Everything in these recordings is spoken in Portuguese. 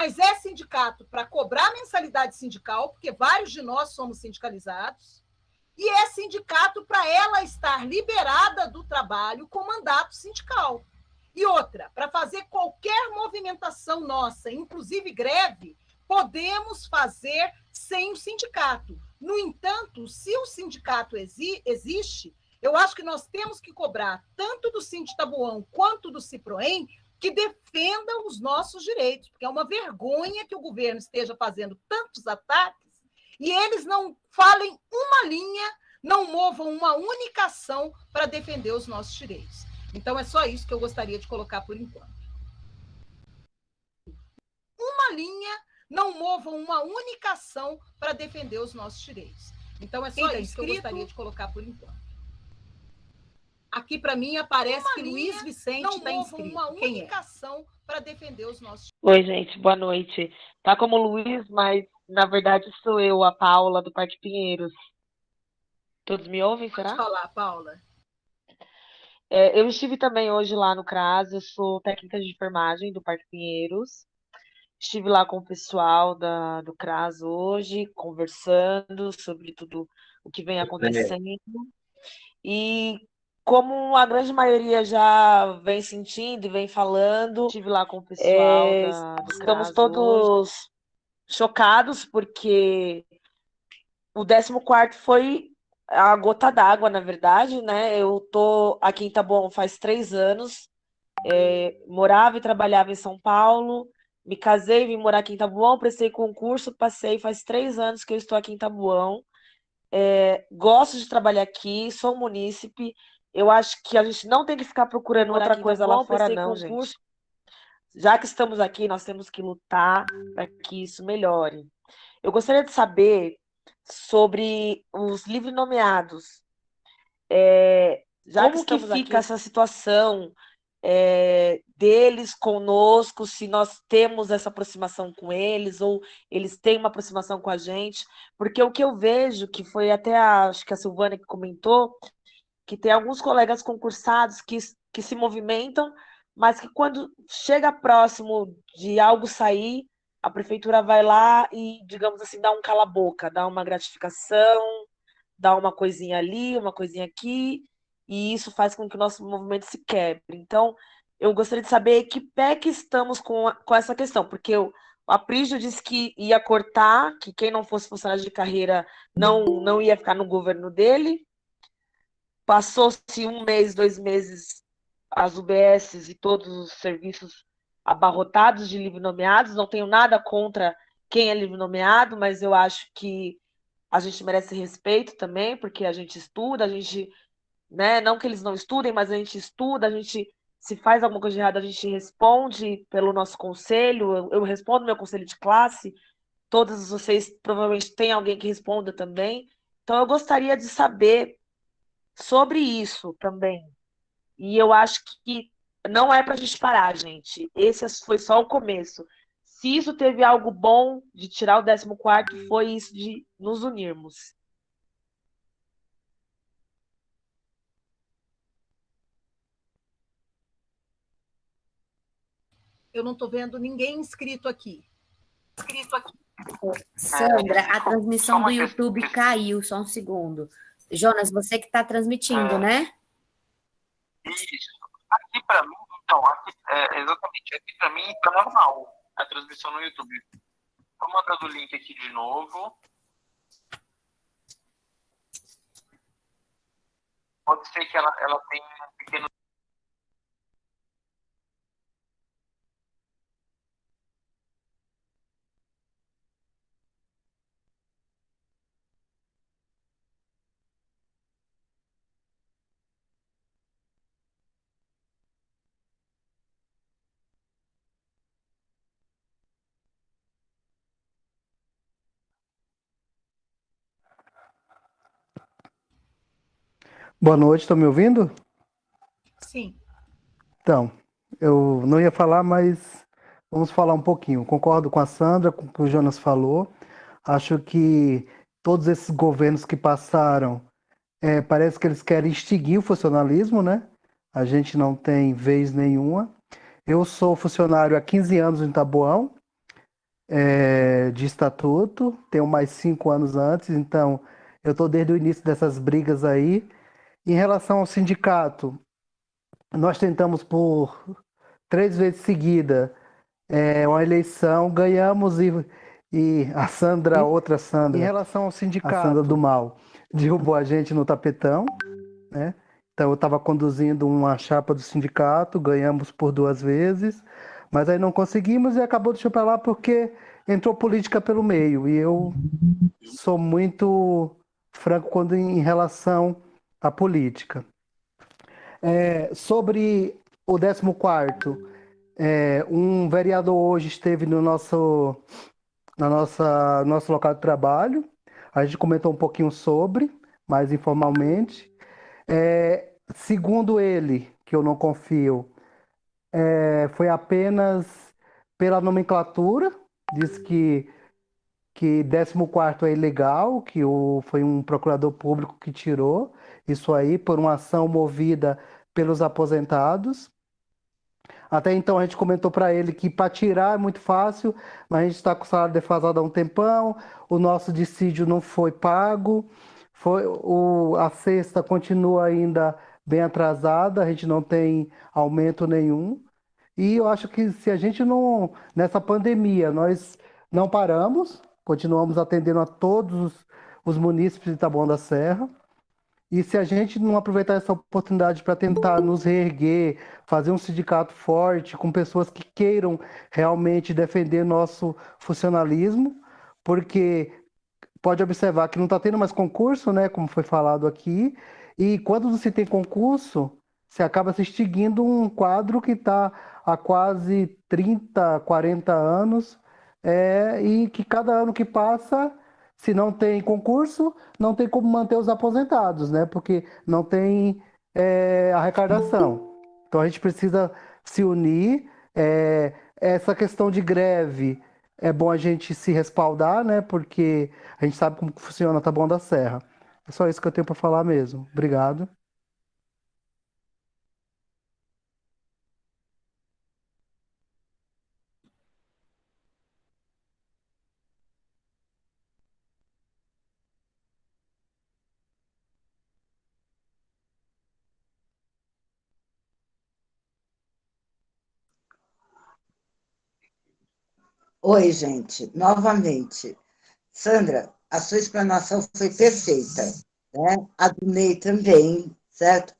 mas é sindicato para cobrar mensalidade sindical, porque vários de nós somos sindicalizados, e é sindicato para ela estar liberada do trabalho com mandato sindical. E outra, para fazer qualquer movimentação nossa, inclusive greve, podemos fazer sem o sindicato. No entanto, se o sindicato existe, eu acho que nós temos que cobrar tanto do Sinditabuão quanto do Ciproem que defendam os nossos direitos, porque é uma vergonha que o governo esteja fazendo tantos ataques e eles não falem uma linha, não movam uma única ação para defender os nossos direitos. Então, é só isso que eu gostaria de colocar por enquanto. Uma linha, não movam uma única ação para defender os nossos direitos. Então, é só isso que eu gostaria de colocar por enquanto. Aqui, para mim, aparece que Luiz Vicente está inscrito. Uma única ação para defender os nossos direitos. Oi, gente, boa noite. Tá como Luiz, mas, na verdade, sou eu, a Paula, do Parque Pinheiros. Todos me ouvem, será? Pode falar, Paula. Eu estive também hoje lá no CRAS, eu sou técnica de enfermagem do Parque Pinheiros. Estive lá com o pessoal do CRAS hoje, conversando sobre tudo o que vem acontecendo. E como a grande maioria já vem sentindo e vem falando, estive lá com o pessoal do estamos CRAS todos hoje chocados, porque o 14º foi a gota d'água, na verdade, né? Eu tô aqui em Taboão faz 3 anos, morava e trabalhava em São Paulo, me casei, vim morar aqui em Taboão, prestei concurso, passei, faz 3 anos que eu estou aqui em Taboão. Gosto de trabalhar aqui, sou munícipe, eu acho que a gente não tem que ficar procurando outra coisa lá fora, não, gente. Já que estamos aqui, nós temos que lutar para que isso melhore. Eu gostaria de saber sobre os livre nomeados. Como que fica essa situação deles conosco, se nós temos essa aproximação com eles, ou eles têm uma aproximação com a gente? Porque o que eu vejo, que foi até acho que a Silvana que comentou, que tem alguns colegas concursados que se movimentam, mas que quando chega próximo de algo sair, a prefeitura vai lá e, digamos assim, dá um cala-boca, dá uma gratificação, dá uma coisinha ali, uma coisinha aqui, e isso faz com que o nosso movimento se quebre. Então, eu gostaria de saber que pé que estamos com essa questão, porque o Aprígio disse que ia cortar, que quem não fosse funcionário de carreira não ia ficar no governo dele. Passou-se 1 mês, 2 meses, as UBSs e todos os serviços abarrotados de livre nomeados. Não tenho nada contra quem é livre nomeado, mas eu acho que a gente merece respeito também, porque a gente estuda, a gente, né, não que eles não estudem, mas a gente estuda, a gente, se faz alguma coisa de errado, a gente responde pelo nosso conselho, eu respondo meu conselho de classe, todos vocês provavelmente têm alguém que responda também. Então, eu gostaria de saber sobre isso também. E eu acho que não é para a gente parar, gente. Esse foi só o começo. Se isso teve algo bom de tirar o 14º, foi isso de nos unirmos. Eu não estou vendo ninguém inscrito aqui. Sandra, a transmissão do YouTube caiu, só um segundo. Jonas, você que está transmitindo, né? Isso. Aqui para mim, então, exatamente, aqui para mim está normal a transmissão no YouTube. Estou mandando o link aqui de novo. Pode ser que ela tenha um pequeno... Boa noite, estão me ouvindo? Sim. Então, eu não ia falar, mas vamos falar um pouquinho. Concordo com a Sandra, com o que o Jonas falou. Acho que todos esses governos que passaram, parece que eles querem extinguir o funcionalismo, né? A gente não tem vez nenhuma. Eu sou funcionário há 15 anos em Taboão. de estatuto, tenho mais 5 anos antes, então eu estou desde o início dessas brigas aí. Em relação ao sindicato, nós tentamos por 3 vezes seguida uma eleição, ganhamos e a Sandra, outra Sandra, em relação ao sindicato, a Sandra do Mal, derrubou a gente no tapetão, né? Então eu estava conduzindo uma chapa do sindicato, ganhamos por 2 vezes, mas aí não conseguimos e acabou deixando para lá porque entrou política pelo meio. E eu sou muito franco quando em relação à política. Sobre o 14º, um vereador hoje esteve no nosso local de trabalho. A gente comentou um pouquinho sobre, mais informalmente. Segundo ele, que eu não confio, foi apenas pela nomenclatura. Diz que 14º é ilegal, que foi um procurador público que tirou isso aí por uma ação movida pelos aposentados. Até então a gente comentou para ele que para tirar é muito fácil, mas a gente está com o salário defasado há um tempão, o nosso dissídio não foi pago, a cesta continua ainda bem atrasada, a gente não tem aumento nenhum. E eu acho que se a gente não, nessa pandemia, nós não paramos, continuamos atendendo a todos os munícipes de Taboão da Serra. E se a gente não aproveitar essa oportunidade para tentar nos reerguer, fazer um sindicato forte, com pessoas que queiram realmente defender nosso funcionalismo, porque pode observar que não está tendo mais concurso, né, como foi falado aqui, e quando não se tem concurso, se acaba se extinguindo um quadro que está há quase 30, 40 anos, e que cada ano que passa, se não tem concurso, não tem como manter os aposentados, né, porque não tem arrecadação. Então a gente precisa se unir. Essa questão de greve, é bom a gente se respaldar, né? Porque a gente sabe como que funciona a Taboão da Serra. É só isso que eu tenho para falar mesmo. Obrigado. Oi, gente, novamente. Sandra, a sua explanação foi perfeita, né? A do Ney também, certo?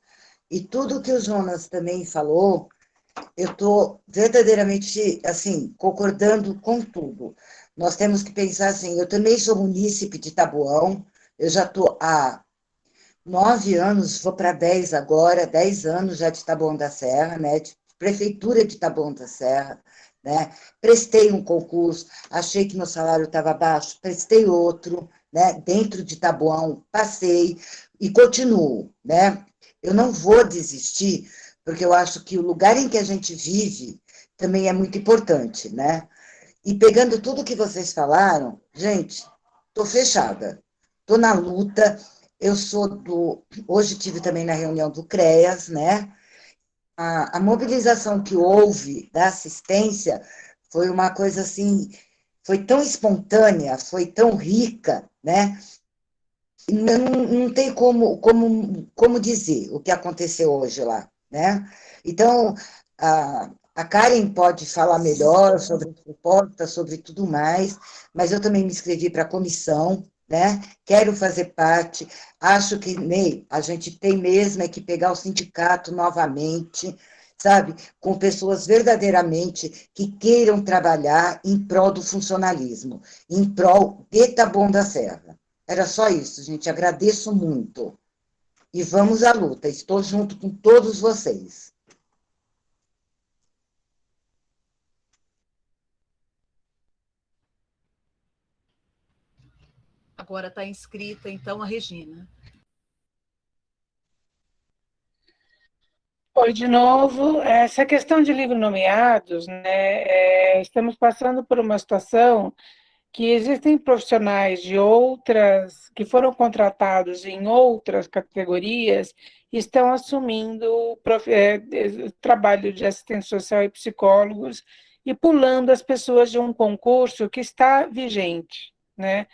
E tudo que o Jonas também falou, eu estou verdadeiramente, assim, concordando com tudo. Nós temos que pensar assim, eu também sou munícipe de Taboão, eu já estou há 9 anos, vou para 10 agora, 10 anos já de Taboão da Serra, né? De prefeitura de Taboão da Serra, né? Prestei um concurso, achei que meu salário estava baixo, prestei outro, né? Dentro de Taboão, passei e continuo, né? Eu não vou desistir, porque eu acho que o lugar em que a gente vive também é muito importante, né? E pegando tudo que vocês falaram, gente, estou fechada, estou na luta. Eu sou do. Hoje tive também na reunião do CREAS, né? A mobilização que houve da assistência foi uma coisa assim, foi tão espontânea, foi tão rica, né? Não tem como dizer o que aconteceu hoje lá, né? Então, a Karen pode falar melhor sobre a proposta, sobre tudo mais, mas eu também me inscrevi para a comissão, né? Quero fazer parte, acho que, Ney, a gente tem mesmo que pegar o sindicato novamente, sabe? Com pessoas verdadeiramente que queiram trabalhar em prol do funcionalismo, em prol de Taboão da Serra. Era só isso, gente. Agradeço muito. E vamos à luta. Estou junto com todos vocês. Agora está inscrita, então, a Regina. Oi, de novo. Essa questão de livros nomeados, né? Estamos passando por uma situação que existem profissionais de outras, que foram contratados em outras categorias, e estão assumindo trabalho de assistente social e psicólogos e pulando as pessoas de um concurso que está vigente, né?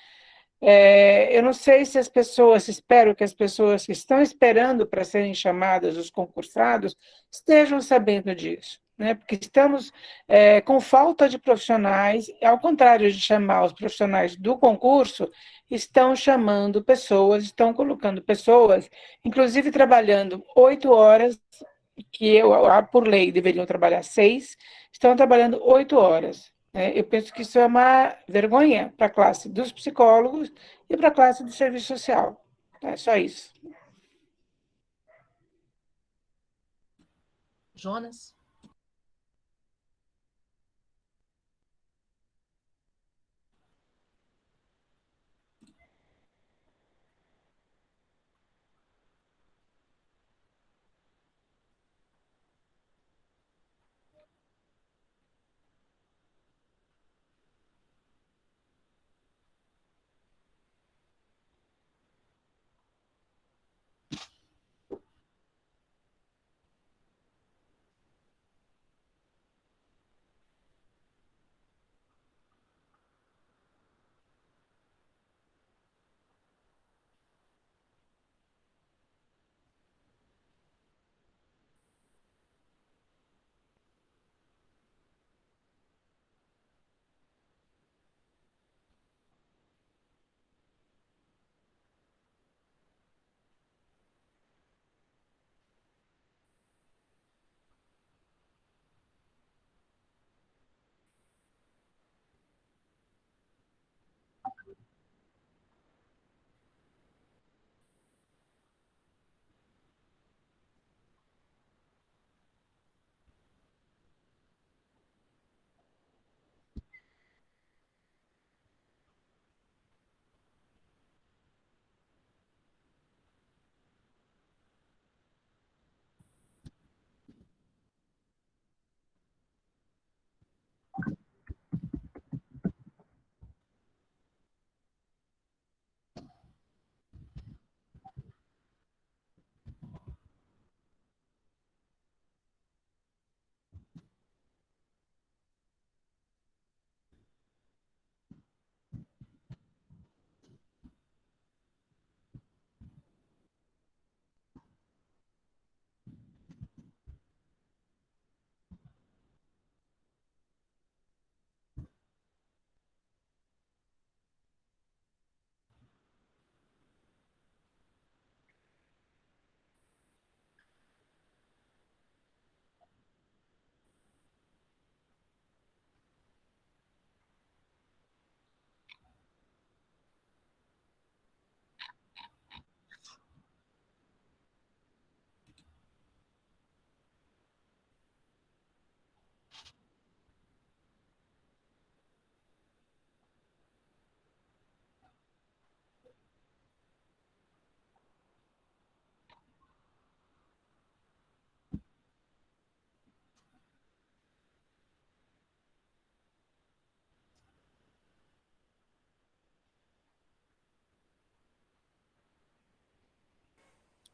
Eu não sei se as pessoas, espero que as pessoas que estão esperando para serem chamadas, os concursados, estejam sabendo disso, né? Porque estamos com falta de profissionais, ao contrário de chamar os profissionais do concurso, estão chamando pessoas, estão colocando pessoas, inclusive trabalhando 8 horas, que por lei deveriam trabalhar 6, estão trabalhando 8 horas. Eu penso que isso é uma vergonha para a classe dos psicólogos e para a classe do serviço social. É só isso. Jonas?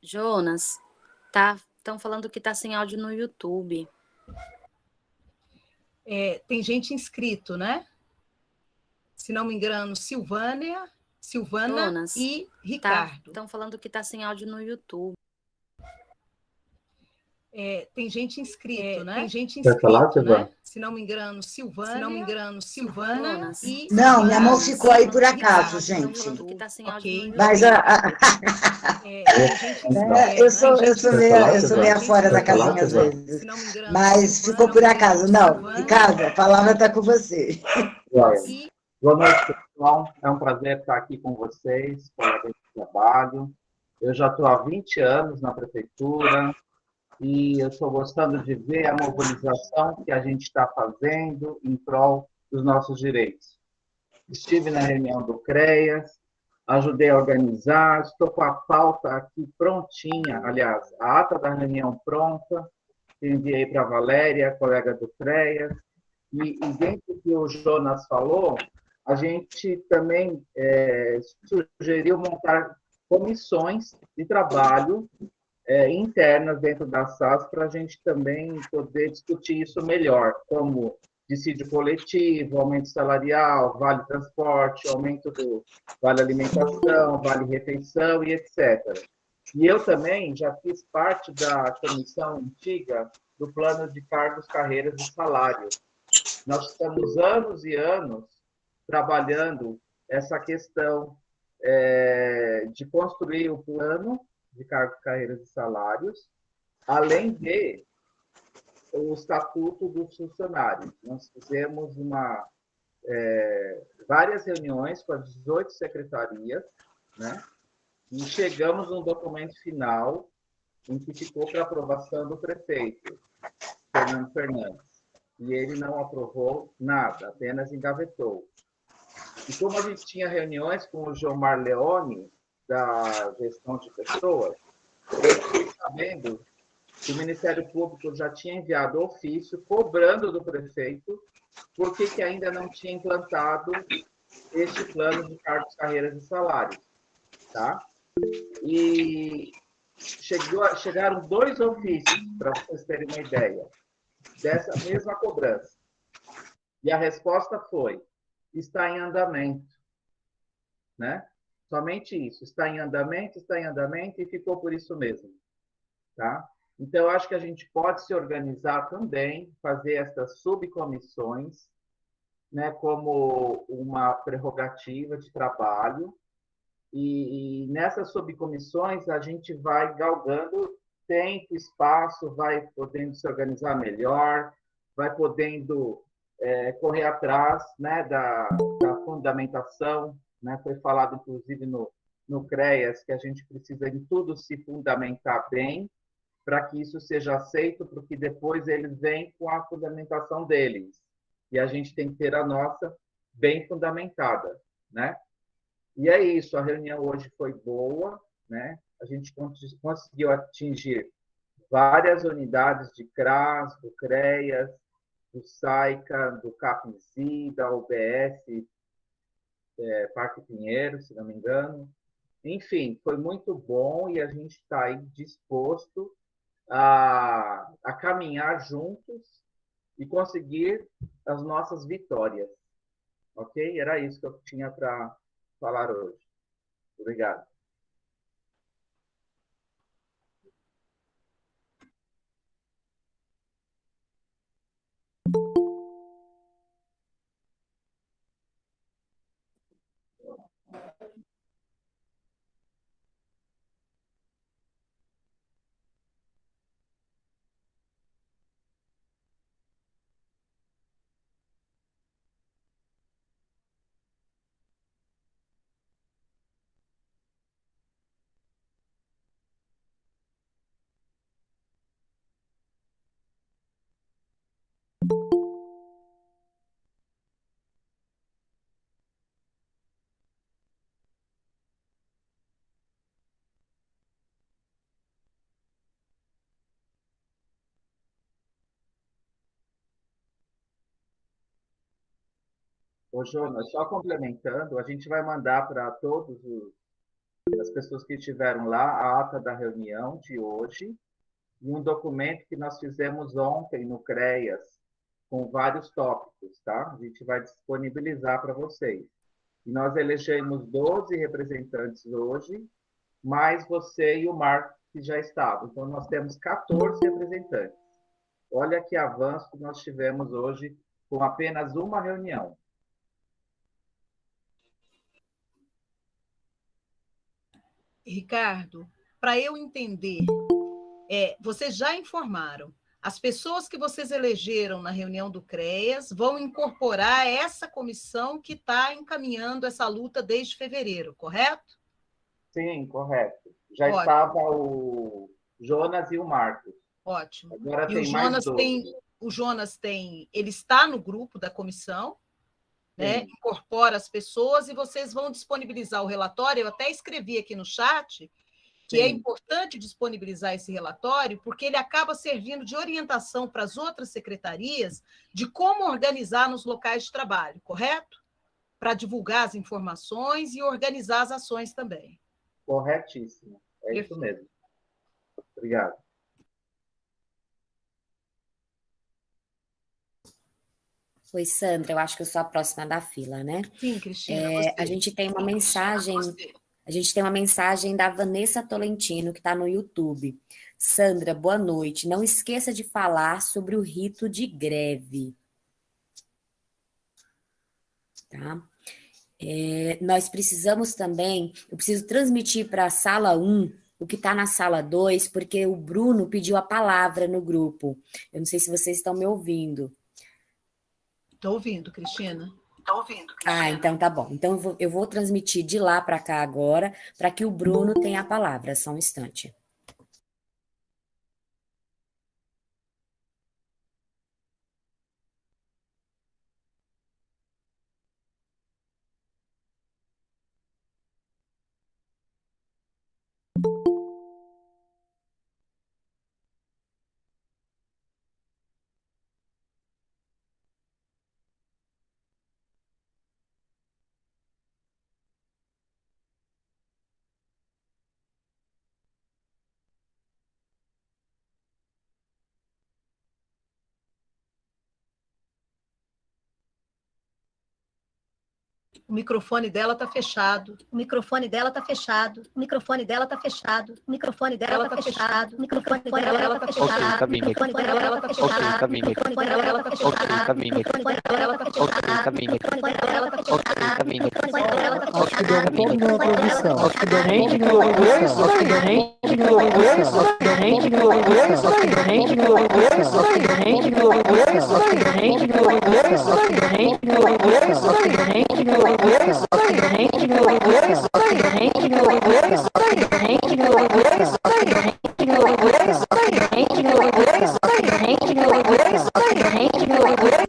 Jonas, estão falando que está sem áudio no YouTube. Tem gente inscrito, né? Se não me engano, Silvana Jonas, e Ricardo. Estão falando que está sem áudio no YouTube. Tem gente inscrito, né? Tem gente Quer falar, inscrito, Silvana? né? Se não me engano, Silvana Jonas, e... Não, minha mão ficou aí por acaso, Estão gente. falando que está sem áudio Ok. no YouTube. Mas tem gente inscrito, eu sou Silvana? meia fora da Quer falar, casinha às Silvana? vezes. Se não me engano, Mas ficou por acaso. Não, Ricardo, a palavra está com você. Joia. Boa noite, pessoal. É um prazer estar aqui com vocês, colegas de trabalho. Eu já estou há 20 anos na prefeitura e eu estou gostando de ver a mobilização que a gente está fazendo em prol dos nossos direitos. Estive na reunião do CREAS, ajudei a organizar, estou com a pauta aqui prontinha, aliás, a ata da reunião pronta, enviei para a Valéria, colega do CREAS, e dentro do que o Jonas falou, a gente também sugeriu montar comissões de trabalho internas dentro da SAS para a gente também poder discutir isso melhor, como dissídio coletivo, aumento salarial, vale transporte, aumento do vale alimentação, vale refeição e etc. E eu também já fiz parte da comissão antiga do plano de cargos, carreiras e salários. Nós estamos anos e anos trabalhando essa questão de construir o plano de cargos, carreiras e salários, além de o estatuto dos funcionários. Nós fizemos várias reuniões com as 18 secretarias, né? E chegamos num documento final em que ficou para aprovação do prefeito, Fernando Fernandes. E ele não aprovou nada, apenas engavetou. E como a gente tinha reuniões com o João Marleone, da gestão de pessoas, eu fiquei sabendo que o Ministério Público já tinha enviado ofício cobrando do prefeito por que ainda não tinha implantado este plano de cargos, carreiras e salários. Tá? E chegaram 2 ofícios, para vocês terem uma ideia, dessa mesma cobrança. E a resposta foi: está em andamento. Né? Somente isso, está em andamento, e ficou por isso mesmo. Tá? Então, eu acho que a gente pode se organizar também, fazer essas subcomissões, né, como uma prerrogativa de trabalho, e nessas subcomissões a gente vai galgando tempo, espaço, vai podendo se organizar melhor, vai podendo correr atrás, né, da fundamentação, né? Foi falado, inclusive, no CREAS, que a gente precisa em tudo se fundamentar bem, para que isso seja aceito, porque depois eles vêm com a fundamentação deles. E a gente tem que ter a nossa bem fundamentada, né? E é isso, a reunião hoje foi boa, né? A gente conseguiu atingir várias unidades de CRAS, do CREAS, do SAICA, do CAPNZI, da UBS, Parque Pinheiro, se não me engano. Enfim, foi muito bom e a gente está aí disposto a caminhar juntos e conseguir as nossas vitórias. Ok? Era isso que eu tinha para falar hoje. Obrigado. Ô, Jonas, só complementando, a gente vai mandar para todas as pessoas que estiveram lá a ata da reunião de hoje e um documento que nós fizemos ontem no CREAS, com vários tópicos, tá? A gente vai disponibilizar para vocês. E nós elegemos 12 representantes hoje, mais você e o Marcos, que já estavam. Então, nós temos 14 representantes. Olha que avanço que nós tivemos hoje com apenas uma reunião. Ricardo, para eu entender, vocês já informaram, as pessoas que vocês elegeram na reunião do CREAS vão incorporar essa comissão que está encaminhando essa luta desde fevereiro, correto? Sim, correto. Já Ótimo. estava o Jonas e o Marcos. Ótimo. Agora E tem mais 12. O Jonas ele está no grupo da comissão, né? Incorpora as pessoas e vocês vão disponibilizar o relatório. Eu até escrevi aqui no chat que é importante disponibilizar esse relatório, porque ele acaba servindo de orientação para as outras secretarias de como organizar nos locais de trabalho, correto? Para divulgar as informações e organizar as ações também. Corretíssimo. É isso mesmo. Obrigado. Oi, Sandra, eu acho que eu sou a próxima da fila, né? Sim, Cristina, A gente tem uma mensagem da Vanessa Tolentino, que está no YouTube. Sandra, boa noite. Não esqueça de falar sobre o rito de greve. Tá? Nós precisamos também, eu preciso transmitir para a sala 1 o que está na sala 2, porque o Bruno pediu a palavra no grupo. Eu não sei se vocês estão me ouvindo. Estou ouvindo, Cristina. Ah, então tá bom. Então eu vou transmitir de lá para cá agora, para que o Bruno tenha a palavra. Só um instante. O microfone dela está fechado. O microfone dela está fechado. O microfone dela está fechado. O microfone dela está fechado. O microfone dela está fechado. Ok, tá vindo. O microfone dela está fechado. Ok, tá vindo. O microfone dela está fechado. Ok, tá vindo. O microfone dela está fechado. Ok, tá vindo. O microfone dela está fechado. Ok, tá vindo. O microfone dela está Acho que deu fechado. um pouco na transmissão. Acho que deu gente que colocou isso, acho que deu gente que colocou isso, acho que deu gente que colocou isso, acho que deu gente que colocou isso, acho que deu gente que colocou isso, acho que deu gente que colocou isso, acho que deu gente que colocou isso, acho que deu gente que colocou isso, acho que deu gente que colocou isso, acho que deu gente que colocou isso, acho que deu gente que colocou isso, acho que deu gente que colocou isso, acho que deu gente que colocou isso, acho que deu gente que colocou isso, acho que deu gente que colocou isso.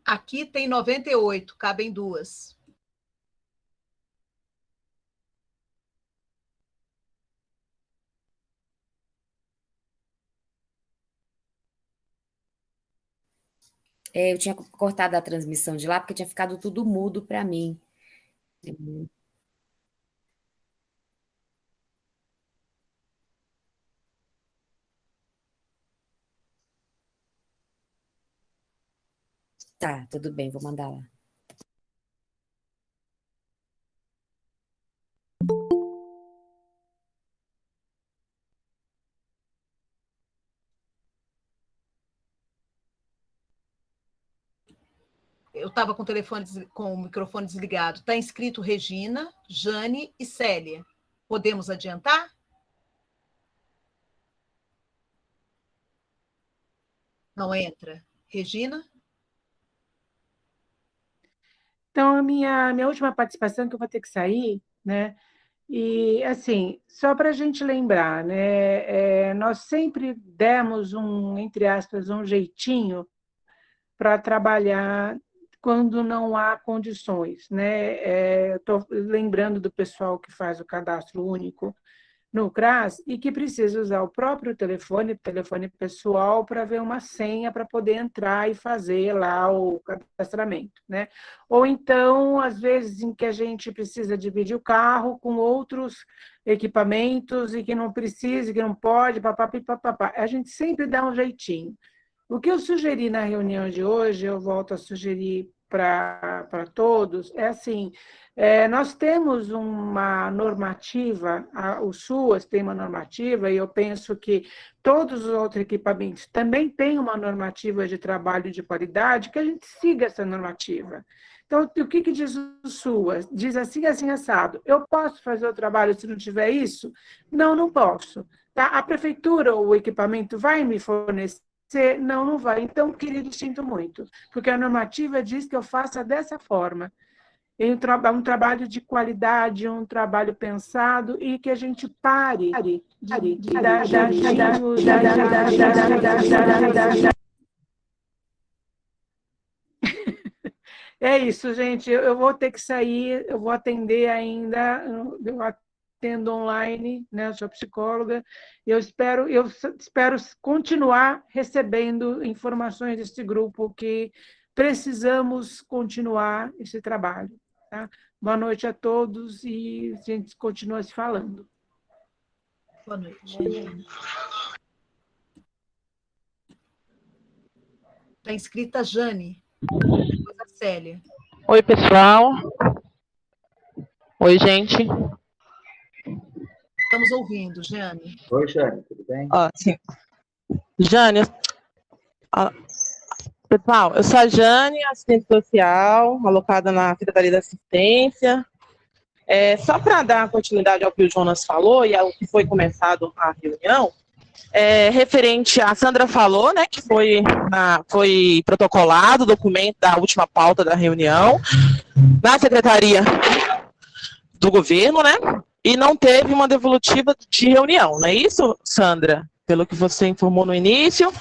Aqui tem 98, cabem 2. Eu tinha cortado a transmissão de lá, porque tinha ficado tudo mudo para mim. Tá, tudo bem, vou mandar lá. Eu estava com o microfone desligado. Está inscrito Regina, Jane e Célia. Podemos adiantar? Não entra. Regina? Então, a minha última participação, que eu vou ter que sair, né? E, assim, só para a gente lembrar, né? Nós sempre demos entre aspas, um jeitinho para trabalhar quando não há condições, né? Estou lembrando do pessoal que faz o cadastro único no CRAS e que precisa usar o próprio telefone pessoal, para ver uma senha para poder entrar e fazer lá o cadastramento, né? Ou então, às vezes, em que a gente precisa dividir o carro com outros equipamentos e que não precisa, que não pode, papapá. A gente sempre dá um jeitinho. O que eu sugeri na reunião de hoje, eu volto a sugerir para todos, é assim, nós temos uma normativa, o SUAS tem uma normativa, e eu penso que todos os outros equipamentos também têm uma normativa de trabalho de qualidade, que a gente siga essa normativa. Então, o que diz o SUAS? Diz assim, assim, assado. Eu posso fazer o trabalho se não tiver isso? Não, não posso. Tá? A prefeitura ou o equipamento vai me fornecer? Não, não vai. Então, querido, sinto muito, porque a normativa diz que eu faça dessa forma. Um trabalho de qualidade, um trabalho pensado, e que a gente pare de dar jeitinhos, É isso, gente. Eu vou ter que sair, eu vou atender ainda, eu atendo online, né? Eu sou psicóloga, e eu espero continuar recebendo informações desse grupo, que precisamos continuar esse trabalho. Tá? Boa noite a todos e a gente continua se falando. Boa noite. Está inscrita a Jane. Depois a Célia. Oi, pessoal. Oi, gente. Estamos ouvindo, Jane. Oi, Jane, tudo bem? Sim. Jane, pessoal, eu sou a Jane, assistente social, alocada na Secretaria da Assistência. Só para dar continuidade ao que o Jonas falou e ao que foi começado a reunião, referente, a Sandra falou, né, que foi protocolado o documento da última pauta da reunião na Secretaria do Governo, né, e não teve uma devolutiva de reunião, não é isso, Sandra? Pelo que você informou no início,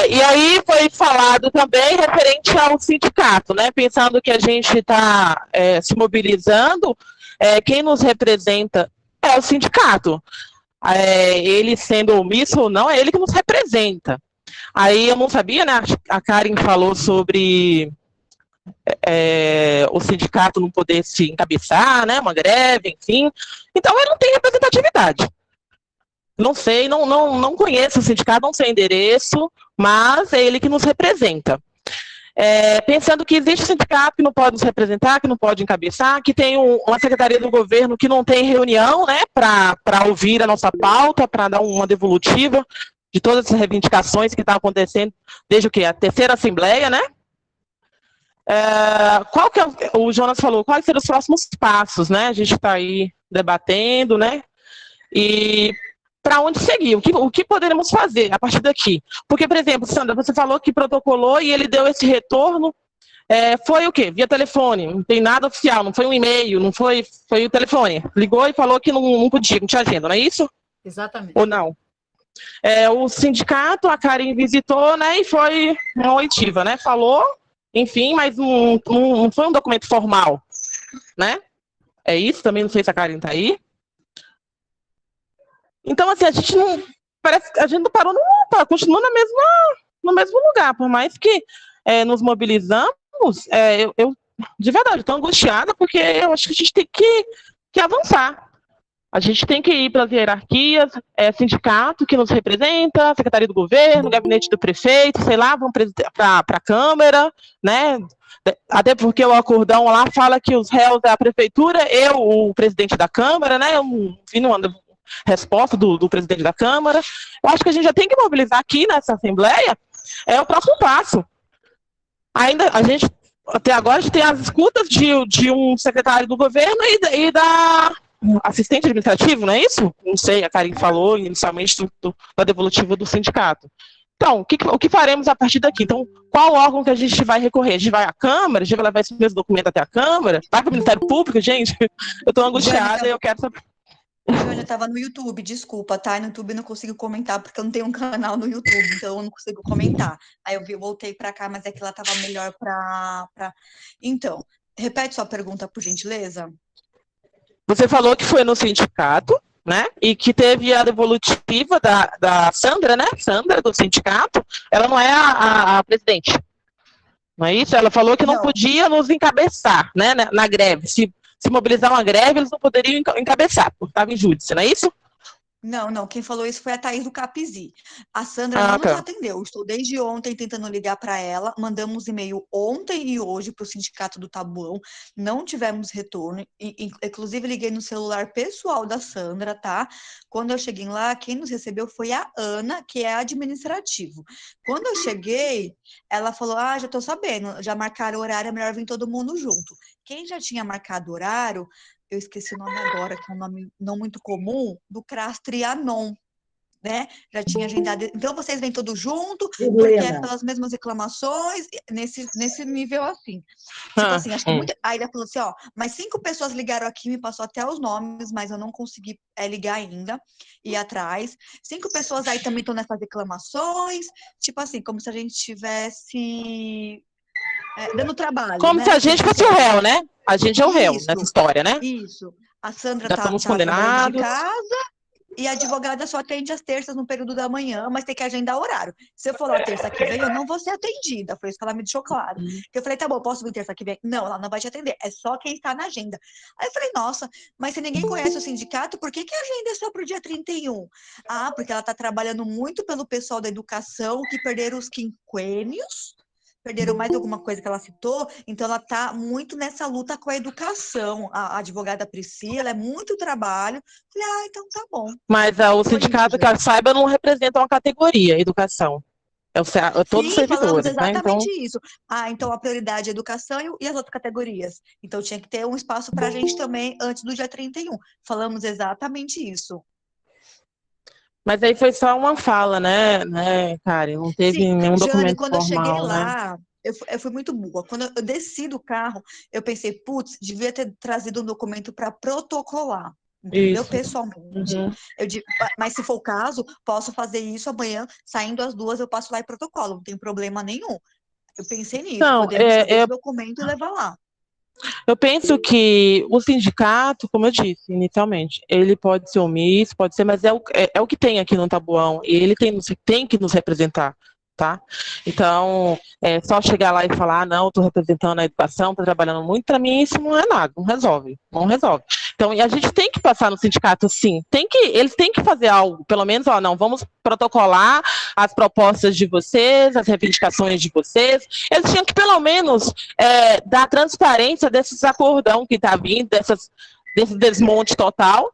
e aí foi falado também referente ao sindicato, né, pensando que a gente está se mobilizando, quem nos representa é o sindicato. Ele sendo omisso ou não, é ele que nos representa. Aí eu não sabia, né? A Karen falou sobre o sindicato não poder se encabeçar, né? Uma greve, enfim. Então ele não tem representatividade. Não sei, não conheço o sindicato, não sei o endereço, mas é ele que nos representa. Pensando que existe sindicato que não pode nos representar, que não pode encabeçar, que tem uma secretaria do governo que não tem reunião, né, para ouvir a nossa pauta, para dar uma devolutiva de todas essas reivindicações que estão acontecendo desde o quê? A terceira assembleia, né? Qual que o Jonas falou, quais serão os próximos passos, né? A gente está aí debatendo, né? E para onde seguir, o que poderemos fazer a partir daqui. Porque, por exemplo, Sandra, você falou que protocolou e ele deu esse retorno, foi o quê? Via telefone, não tem nada oficial, não foi um e-mail, não foi o telefone. Ligou e falou que não podia, não tinha agenda, não é isso? Exatamente. Ou não? O sindicato, a Karen visitou, né, e foi uma oitiva, né, falou, enfim, mas não foi um documento formal, né? É isso, também não sei se a Karen está aí. Então, assim, a gente não parou, continua no mesmo lugar, por mais que nos mobilizamos, eu de verdade estou angustiada, porque eu acho que a gente tem que avançar. A gente tem que ir para as hierarquias, sindicato que nos representa, Secretaria do Governo, Gabinete do Prefeito, sei lá, vamos para a Câmara, né? Até porque o acordão lá fala que os réus é a Prefeitura, o presidente da Câmara, né? Eu não vi nenhuma resposta do presidente da Câmara. Eu acho que a gente já tem que mobilizar aqui nessa Assembleia, o próximo passo. Ainda, até agora, a gente tem as escutas de um secretário do governo e da assistente administrativo, não é isso? Não sei, a Karen falou inicialmente da devolutiva do sindicato. Então, o que faremos a partir daqui? Então, qual órgão que a gente vai recorrer? A gente vai à Câmara? A gente vai levar esse mesmo documento até a Câmara? Vai para o Ministério Público, gente? Eu estou angustiada e eu quero saber. Eu estava no YouTube, desculpa, tá? No YouTube eu não consigo comentar, porque eu não tenho um canal no YouTube, então eu não consigo comentar. Aí eu voltei para cá, mas é que lá estava melhor para... Então, repete sua pergunta, por gentileza. Você falou que foi no sindicato, né? E que teve a devolutiva da Sandra, né? Sandra, do sindicato. Ela não é a presidente. Não é isso? Ela falou que não podia nos encabeçar, né? Na greve. Se mobilizar uma greve, eles não poderiam encabeçar, porque estava em júdice, não é isso? Não, quem falou isso foi a Thaís do Capizi. A Sandra não nos atendeu. Estou desde ontem tentando ligar para ela. Mandamos e-mail ontem e hoje para o Sindicato do Tabuão. Não tivemos retorno. Inclusive, liguei no celular pessoal da Sandra, tá? Quando eu cheguei lá, quem nos recebeu foi a Ana, que é administrativo. Quando eu cheguei, ela falou, já estou sabendo, já marcaram o horário, é melhor vir todo mundo junto. Quem já tinha marcado horário... Eu esqueci o nome agora, que é um nome não muito comum, do CRAS Trianon, né? Já tinha agendado. Então, vocês vêm todos junto, porque é Helena, pelas mesmas reclamações, nesse nível assim. Tipo assim, acho que muita. Aí ele falou assim, ó, mas 5 pessoas ligaram aqui, me passou até os nomes, mas eu não consegui ligar ainda, ir atrás. 5 pessoas aí também estão nessas reclamações, tipo assim, como se a gente estivesse dando trabalho, Como se a né? gente fosse o réu, né? A gente é o réu nessa Isso, história, né? isso. A Sandra Já tá estamos trabalhando de condenados. casa e a advogada só atende às terças no período da manhã, mas tem que agendar horário. Se eu for lá terça que vem, eu não vou ser atendida. Foi isso que ela me deixou claro. Eu falei, tá bom, posso vir terça que vem? Não, ela não vai te atender. É só quem está na agenda. Aí eu falei, nossa, mas se ninguém conhece o sindicato, por que a agenda é só para o dia 31? Ah, porque ela está trabalhando muito pelo pessoal da educação que perderam os quinquênios. Perderam mais alguma coisa que ela citou, então ela está muito nessa luta com a educação. A advogada Priscila, é muito trabalho. Falei, então tá bom. Mas o Foi isso, sindicato, que gente. eu saiba, não representa uma categoria, educação. É todos os Sim, falamos servidores, né? exatamente Então, isso. Então a prioridade é a educação e as outras categorias. Então tinha que ter um espaço para a gente também antes do dia 31. Falamos exatamente isso. mas aí foi só uma fala, né, Karen? Não teve Sim, nenhum Jane, documento quando eu cheguei formal, né? lá, eu fui muito boa. Quando eu desci do carro, eu pensei, putz, devia ter trazido um documento para protocolar, entendeu? Isso. Pessoalmente. Uhum. Mas se for o caso, posso fazer isso amanhã, saindo às 2, eu passo lá e protocolo, não tem problema nenhum. Eu pensei nisso, Não, podemos fazer esse documento e levar lá. eu penso que o sindicato, como eu disse inicialmente, ele pode ser omisso, pode ser, mas é o que tem aqui no Tabuão, e ele tem que nos representar, tá? Então, só chegar lá e falar, não, estou representando a educação, estou trabalhando muito, para mim isso não é nada, não resolve, não resolve. Então, e a gente tem que passar no sindicato, sim, eles têm que fazer algo, pelo menos, não, vamos protocolar as propostas de vocês, as reivindicações de vocês, eles tinham que, pelo menos, dar transparência desses acordão que está vindo, desse desmonte total,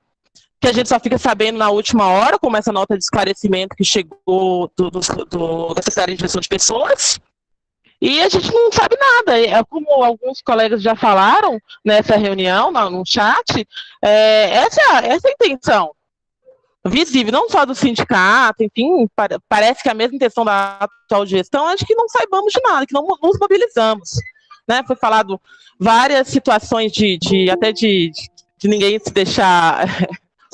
que a gente só fica sabendo na última hora, como essa nota de esclarecimento que chegou da Secretaria de Gestão de Pessoas, e a gente não sabe nada. Como alguns colegas já falaram nessa reunião, no chat, essa é a intenção. Visível, não só do sindicato, enfim, parece que a mesma intenção da atual gestão é de que não saibamos de nada, que não nos mobilizamos. Né? Foi falado várias situações até de ninguém se deixar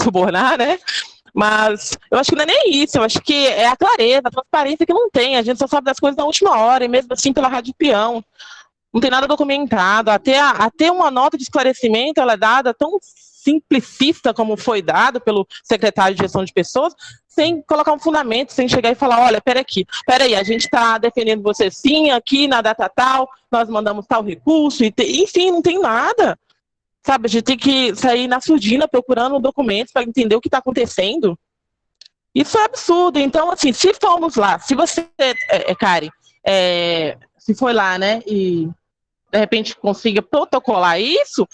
subornar, né? Mas eu acho que não é nem isso, eu acho que é a clareza, a transparência que não tem, a gente só sabe das coisas na última hora, e mesmo assim pela rádio peão. Não tem nada documentado. Até uma nota de esclarecimento ela é dada tão simplicista como foi dado pelo secretário de Gestão de Pessoas, sem colocar um fundamento, sem chegar e falar, olha, peraí, a gente está defendendo você sim, aqui na data tal, nós mandamos tal recurso, enfim, não tem nada. Sabe, a gente tem que sair na surdina procurando documentos para entender o que está acontecendo. Isso é absurdo. Então, assim, se formos lá, se você, Karen, se foi lá, né, e de repente consiga protocolar isso,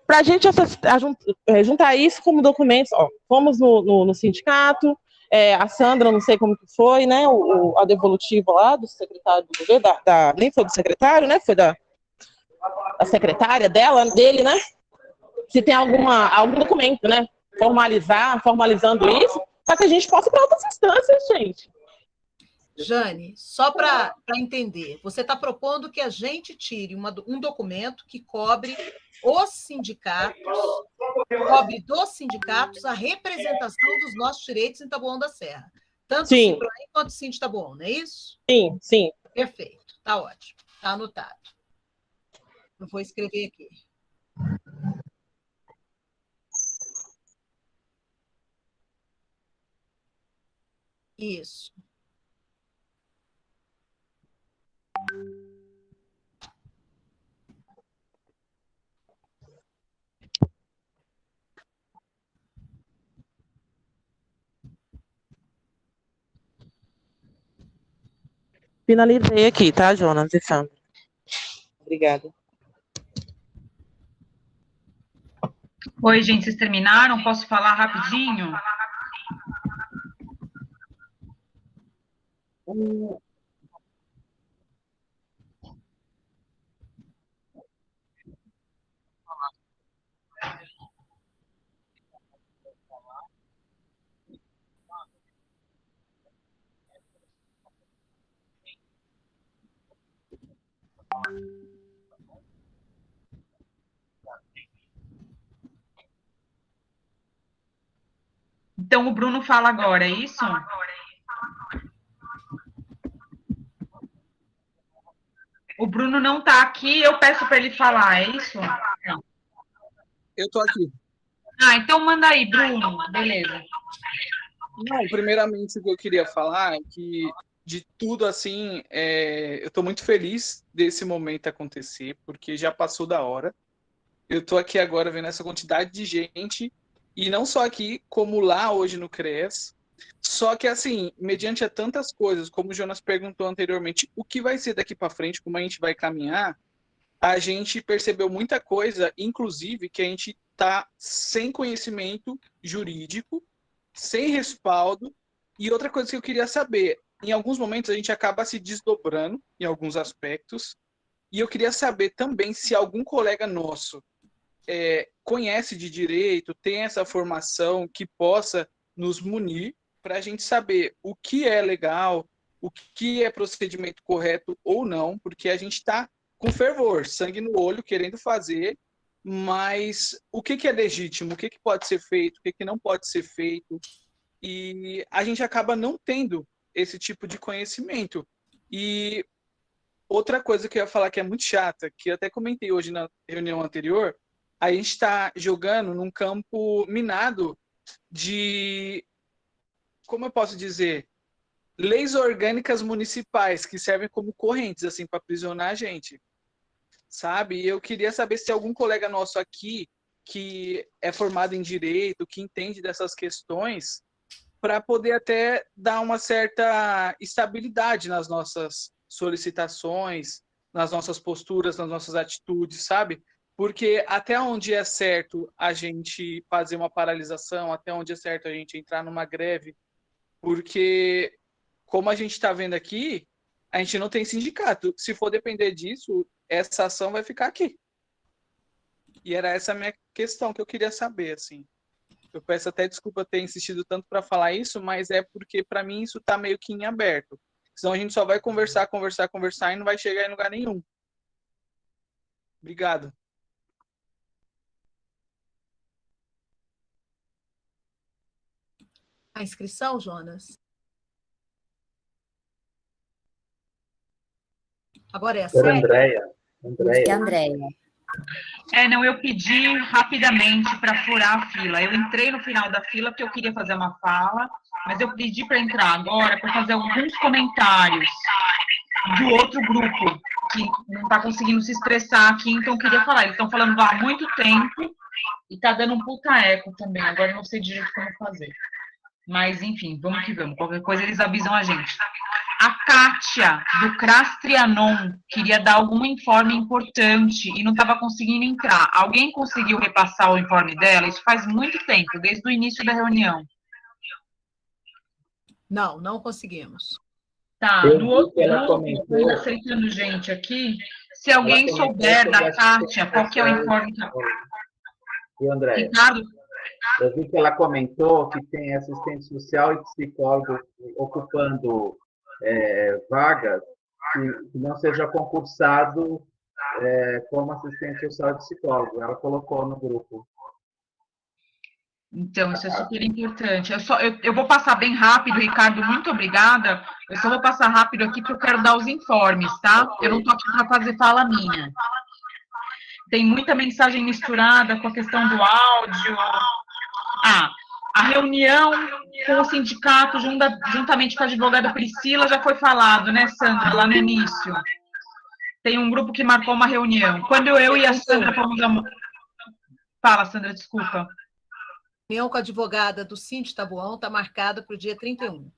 para a gente juntar isso como documentos, fomos no sindicato, a Sandra, não sei como que foi, né, a devolutiva lá do secretário do governo, nem foi do secretário, né, foi da secretária dele, né, se tem algum documento, né, formalizando isso, para que a gente possa ir para outras instâncias, gente. Jane, só para entender, você está propondo que a gente tire um documento que cobre dos sindicatos a representação dos nossos direitos em Taboão da Serra. Tanto o Ciproem quanto o Sindicato Taboão, não é isso? Sim, sim. Perfeito, está ótimo, está anotado. Eu vou escrever aqui. Isso. Finalizei aqui, tá, Jonas e Sandra? Obrigada. Oi, gente, vocês terminaram? Posso falar rapidinho? Então, o Bruno fala agora, é isso? O Bruno não está aqui, eu peço para ele falar, é isso? Não. Eu estou aqui. Ah, então manda aí, Bruno. Beleza. Não, primeiramente, o que eu queria falar é que, de tudo assim, eu estou muito feliz desse momento acontecer, porque já passou da hora. Eu estou aqui agora vendo essa quantidade de gente, e não só aqui, como lá hoje no CREAS. Só que, assim, mediante a tantas coisas, como o Jonas perguntou anteriormente, o que vai ser daqui para frente, como a gente vai caminhar, a gente percebeu muita coisa, inclusive que a gente está sem conhecimento jurídico, sem respaldo. E outra coisa que eu queria saber, em alguns momentos a gente acaba se desdobrando em alguns aspectos, e eu queria saber também se algum colega nosso conhece de direito, tem essa formação que possa nos munir para a gente saber o que é legal, o que é procedimento correto ou não, porque a gente está com fervor, sangue no olho, querendo fazer, mas o que é legítimo, o que pode ser feito, o que não pode ser feito, e a gente acaba não tendo esse tipo de conhecimento. E outra coisa que eu ia falar que é muito chata, que eu até comentei hoje na reunião anterior, a gente está jogando num campo minado de, como eu posso dizer, leis orgânicas municipais que servem como correntes assim para aprisionar a gente, sabe? E eu queria saber se algum colega nosso aqui que é formado em direito, que entende dessas questões, para poder até dar uma certa estabilidade nas nossas solicitações, nas nossas posturas, nas nossas atitudes, sabe? Porque até onde é certo a gente fazer uma paralisação, até onde é certo a gente entrar numa greve, porque, como a gente está vendo aqui, a gente não tem sindicato. Se for depender disso, essa ação vai ficar aqui. E era essa a minha questão que eu queria saber, assim. Eu peço até desculpa ter insistido tanto para falar isso, mas é porque, para mim, isso está meio que em aberto. Senão a gente só vai conversar e não vai chegar em lugar nenhum. Obrigado. A inscrição, Jonas? Agora é a série? Andréia. Não, eu pedi rapidamente para furar a fila. Eu entrei no final da fila porque eu queria fazer uma fala, mas eu pedi para entrar agora para fazer alguns comentários do outro grupo que não está conseguindo se expressar aqui, então eu queria falar. Eles estão falando há muito tempo e está dando um puta eco também. Agora eu não sei direito como fazer. Mas, enfim, vamos que vamos. Qualquer coisa eles avisam a gente. A Kátia, do CRAS Trianon, queria dar algum informe importante e não estava conseguindo entrar. Alguém conseguiu repassar o informe dela? Isso faz muito tempo, desde o início da reunião. Não, não conseguimos. Tá, no outro grupo, ainda aceitando gente aqui, se alguém souber da Kátia, qual que é o informe? E André? Ricardo? Eu vi que ela comentou que tem assistente social e psicólogo ocupando vagas que não seja concursado como assistente social e psicólogo. Ela colocou no grupo. Então, isso é super importante. Eu vou passar bem rápido, Ricardo, muito obrigada. Eu só vou passar rápido aqui porque eu quero dar os informes, tá? Eu não estou aqui para fazer fala minha. Tem muita mensagem misturada com a questão do áudio. A reunião com o sindicato, juntamente com a advogada Priscila, já foi falado, né, Sandra, lá no início. Tem um grupo que marcou uma reunião. Quando eu e a Sandra fomos... Fala, Sandra, desculpa. A reunião com a advogada do Síndico Taboão está marcada para o dia 31.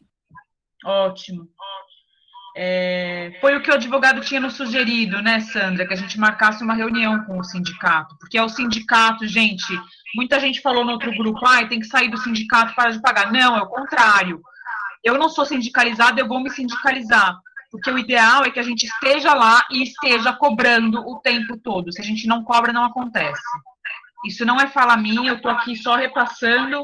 Ótimo. Foi o que o advogado tinha nos sugerido, né, Sandra, que a gente marcasse uma reunião com o sindicato, porque é o sindicato, gente, muita gente falou no outro grupo, tem que sair do sindicato para de pagar. Não, é o contrário. Eu não sou sindicalizada, eu vou me sindicalizar, porque o ideal é que a gente esteja lá e esteja cobrando o tempo todo. Se a gente não cobra, não acontece. Isso não é fala minha, eu estou aqui só repassando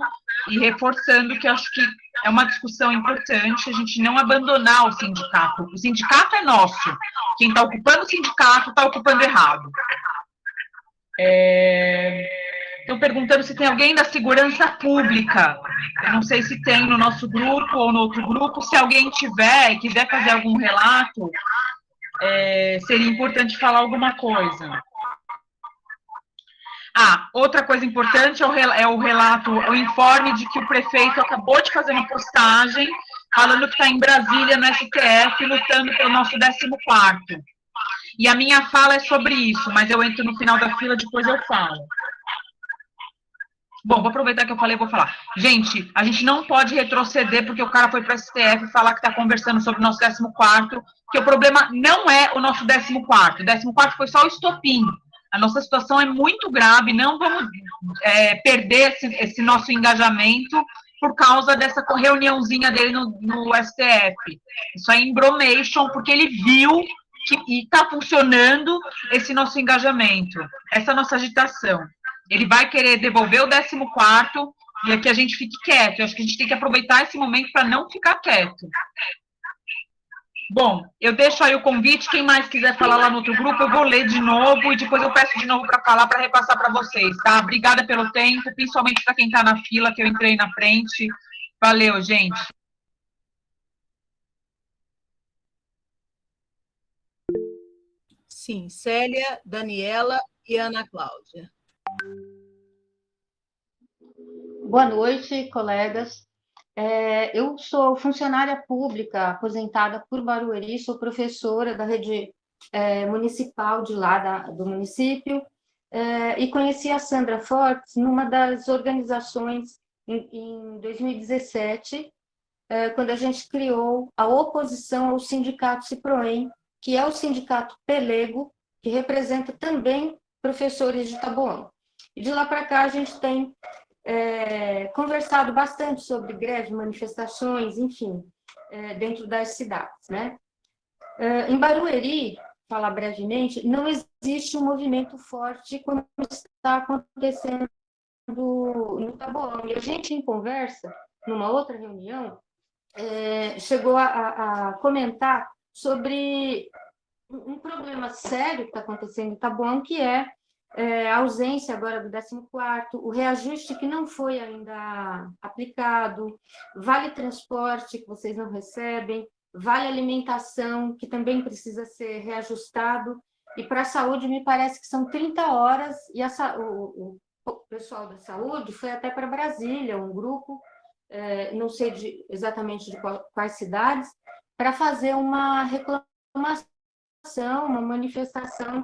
e reforçando que eu acho que é uma discussão importante a gente não abandonar o sindicato. O sindicato é nosso, Quem está ocupando o sindicato está ocupando errado. Estão perguntando se tem alguém da segurança pública. Eu não sei se tem no nosso grupo ou no outro grupo. Se alguém tiver e quiser fazer algum relato, seria importante falar alguma coisa. Outra coisa importante é o relato, o informe de que o prefeito acabou de fazer uma postagem falando que está em Brasília, no STF, lutando pelo nosso 14º. E a minha fala é sobre isso, mas eu entro no final da fila, depois eu falo. Bom, vou aproveitar que eu falei, vou falar. Gente, a gente não pode retroceder porque o cara foi para o STF falar que está conversando sobre o nosso 14º, que o problema não é o nosso 14º. O 14º foi só o estopim. A nossa situação é muito grave, não vamos perder esse nosso engajamento por causa dessa reuniãozinha dele no STF. Isso é embromation, porque ele viu que está funcionando esse nosso engajamento, essa nossa agitação. Ele vai querer devolver o 14º e aqui a gente fique quieto. Eu acho que a gente tem que aproveitar esse momento para não ficar quieto. Bom, eu deixo aí o convite. Quem mais quiser falar lá no outro grupo, eu vou ler de novo e depois eu peço de novo para falar, para repassar para vocês, tá? Obrigada pelo tempo, principalmente para quem está na fila, que eu entrei na frente. Valeu, gente. Sim, Célia, Daniela e Ana Cláudia. Boa noite, colegas. Eu sou funcionária pública, aposentada por Barueri, sou professora da rede municipal de lá, do município, e conheci a Sandra Fortes numa das organizações em 2017, quando a gente criou a oposição ao sindicato Ciproem, que é o sindicato pelego, que representa também professores de Taboão. E de lá para cá a gente tem conversado bastante sobre greve, manifestações, enfim, dentro das cidades, né? Em Barueri, falar brevemente, não existe um movimento forte como está acontecendo no Taboão. E a gente, em conversa, numa outra reunião, chegou a comentar sobre um problema sério que está acontecendo em Taboão, que é a ausência agora do 14º, o reajuste que não foi ainda aplicado, vale transporte que vocês não recebem, vale alimentação que também precisa ser reajustado, e para a saúde me parece que são 30 horas, e o pessoal da saúde foi até para Brasília, um grupo, não sei exatamente de quais cidades, para fazer uma reclamação, uma manifestação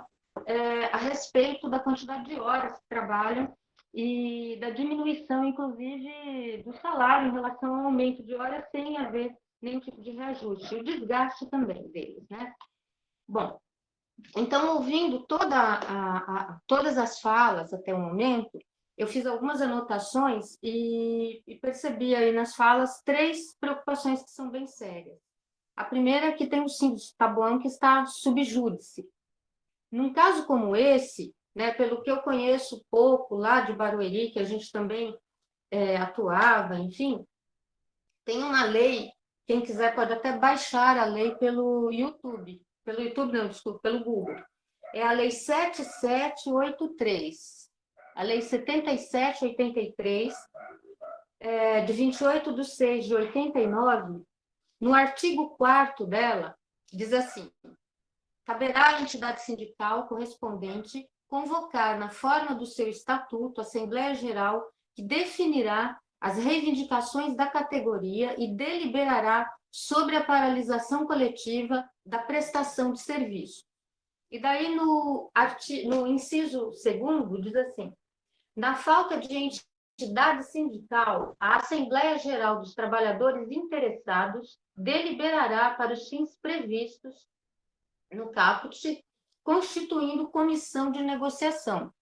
a respeito da quantidade de horas que trabalham e da diminuição, inclusive, do salário em relação ao aumento de horas sem haver nenhum tipo de reajuste, e o desgaste também deles, né? Bom, então, ouvindo todas as falas até o momento, eu fiz algumas anotações e percebi aí nas falas 3 preocupações que são bem sérias. A primeira é que tem o síndico Taboão que está sub júdice. Num caso como esse, né, pelo que eu conheço pouco lá de Barueri, que a gente também atuava, enfim, tem uma lei, quem quiser pode até baixar a lei pelo YouTube. Pelo YouTube, não, desculpa, pelo Google. É a Lei 7783. A Lei 7783, de 28/6/89, no artigo 4º dela, diz assim: caberá à entidade sindical correspondente convocar, na forma do seu estatuto, a Assembleia Geral, que definirá as reivindicações da categoria e deliberará sobre a paralisação coletiva da prestação de serviço. E daí, no inciso 2º, diz assim: na falta de entidade sindical, a Assembleia Geral dos Trabalhadores Interessados deliberará para os fins previstos no caput, constituindo comissão de negociação.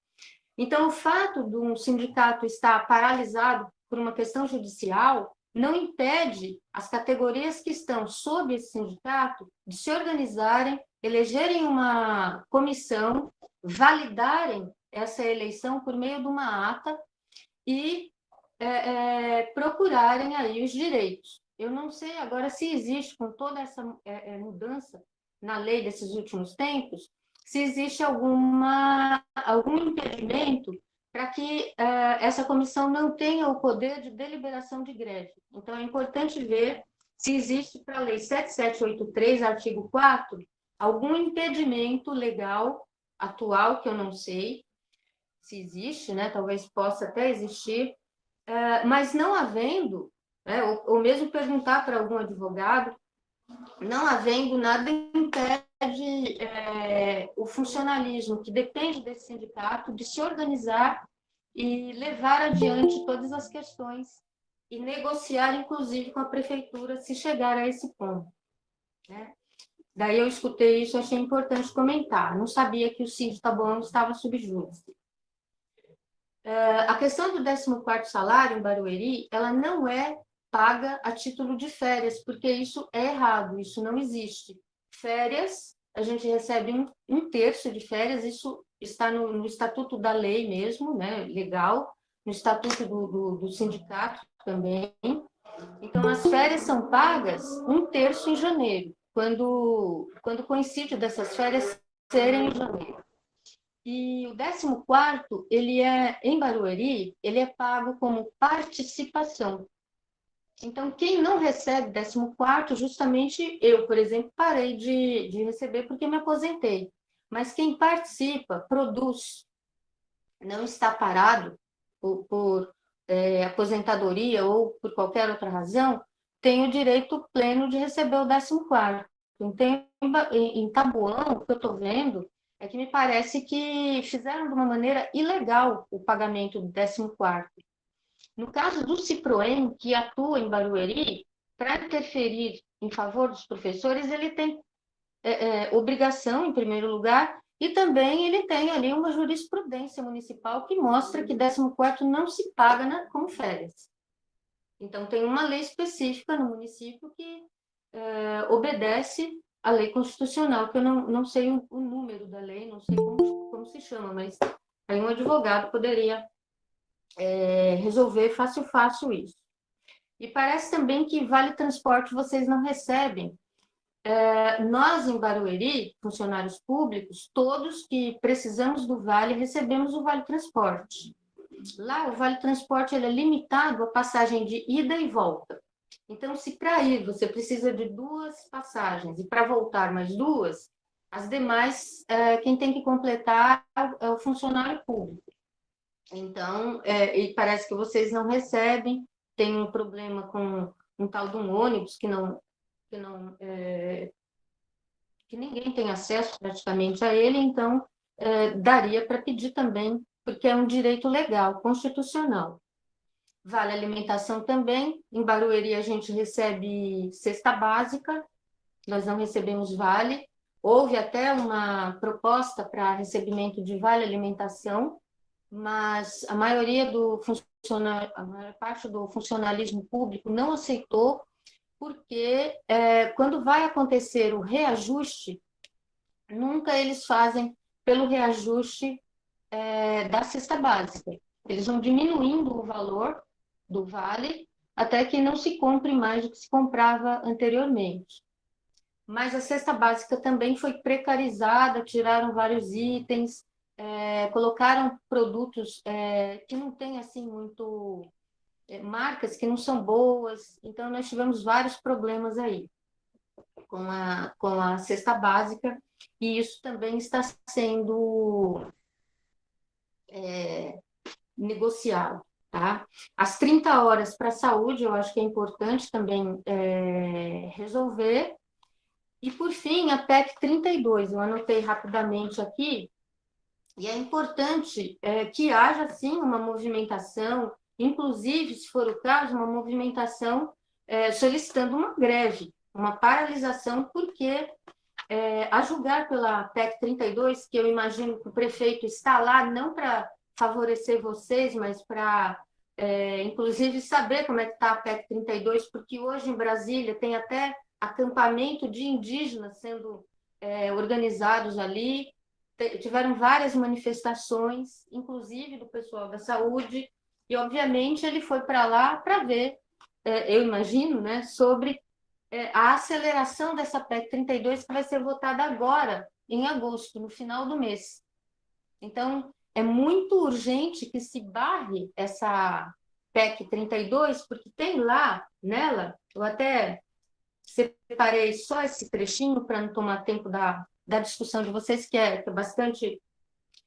Então, o fato de um sindicato estar paralisado por uma questão judicial não impede as categorias que estão sob esse sindicato de se organizarem, elegerem uma comissão, validarem essa eleição por meio de uma ata e procurarem aí os direitos. Eu não sei agora se existe, com toda essa mudança na lei desses últimos tempos, se existe algum impedimento para que essa comissão não tenha o poder de deliberação de greve. Então, é importante ver se existe para a Lei 7783, artigo 4, algum impedimento legal atual, que eu não sei se existe, né? Talvez possa até existir, mas não havendo, né? Ou mesmo perguntar para algum advogado, não havendo nada impede o funcionalismo, que depende desse sindicato, de se organizar e levar adiante todas as questões e negociar, inclusive, com a prefeitura, se chegar a esse ponto, né? Daí eu escutei isso, achei importante comentar. Não sabia que o Síndico Taboão estava sob júdice. A questão do 14º salário em Barueri, ela não é paga a título de férias, porque isso é errado, isso não existe. Férias, a gente recebe um terço de férias, isso está no estatuto da lei mesmo, né, legal, no estatuto do sindicato também. Então, as férias são pagas um terço em janeiro, quando coincide dessas férias serem em janeiro. E o 14º, em Barueri, ele é pago como participação. Então, quem não recebe 14º, justamente eu, por exemplo, parei de receber porque me aposentei. Mas quem participa, produz, não está parado por aposentadoria ou por qualquer outra razão, tem o direito pleno de receber o 14º. Então, em Taboão, o que eu estou vendo é que me parece que fizeram de uma maneira ilegal o pagamento do 14º. No caso do Ciproem, que atua em Barueri, para interferir em favor dos professores, ele tem obrigação, em primeiro lugar, e também ele tem ali uma jurisprudência municipal que mostra que 14º não se paga como férias. Então, tem uma lei específica no município que obedece à lei constitucional, que eu não sei o número da lei, não sei como se chama, mas aí um advogado poderia resolver fácil isso. E parece também que Vale Transporte vocês não recebem. Nós, em Barueri, funcionários públicos, todos que precisamos do Vale, recebemos o Vale Transporte. Lá, o Vale Transporte ele é limitado à passagem de ida e volta. Então, se para ir você precisa de 2 passagens e para voltar mais 2, as demais, quem tem que completar é o funcionário público. Então, e parece que vocês não recebem, tem um problema com um tal de um ônibus que ninguém tem acesso praticamente a ele, então daria para pedir também, porque é um direito legal, constitucional. Vale alimentação também, em Barueri a gente recebe cesta básica, nós não recebemos vale, houve até uma proposta para recebimento de vale alimentação, mas a maior parte do funcionalismo público não aceitou, porque quando vai acontecer o reajuste, nunca eles fazem pelo reajuste da cesta básica. Eles vão diminuindo o valor do vale até que não se compre mais do que se comprava anteriormente. Mas a cesta básica também foi precarizada, tiraram vários itens, colocaram produtos que não têm assim muito marcas que não são boas, então nós tivemos vários problemas aí com a cesta básica, e isso também está sendo negociado, tá? As 30 horas para a saúde, eu acho que é importante também resolver. E, por fim, a PEC 32, eu anotei rapidamente aqui, e é importante que haja, sim, uma movimentação, inclusive, se for o caso, uma movimentação solicitando uma greve, uma paralisação, porque, a julgar pela PEC 32, que eu imagino que o prefeito está lá não para favorecer vocês, mas para, inclusive, saber como é que está a PEC 32, porque hoje em Brasília tem até acampamento de indígenas sendo organizados ali, tiveram várias manifestações, inclusive do pessoal da saúde, e, obviamente, ele foi para lá para ver, eu imagino, né, sobre a aceleração dessa PEC 32, que vai ser votada agora, em agosto, no final do mês. Então, é muito urgente que se barre essa PEC 32, porque tem lá, nela, eu até separei só esse trechinho para não tomar tempo da discussão de vocês, que é bastante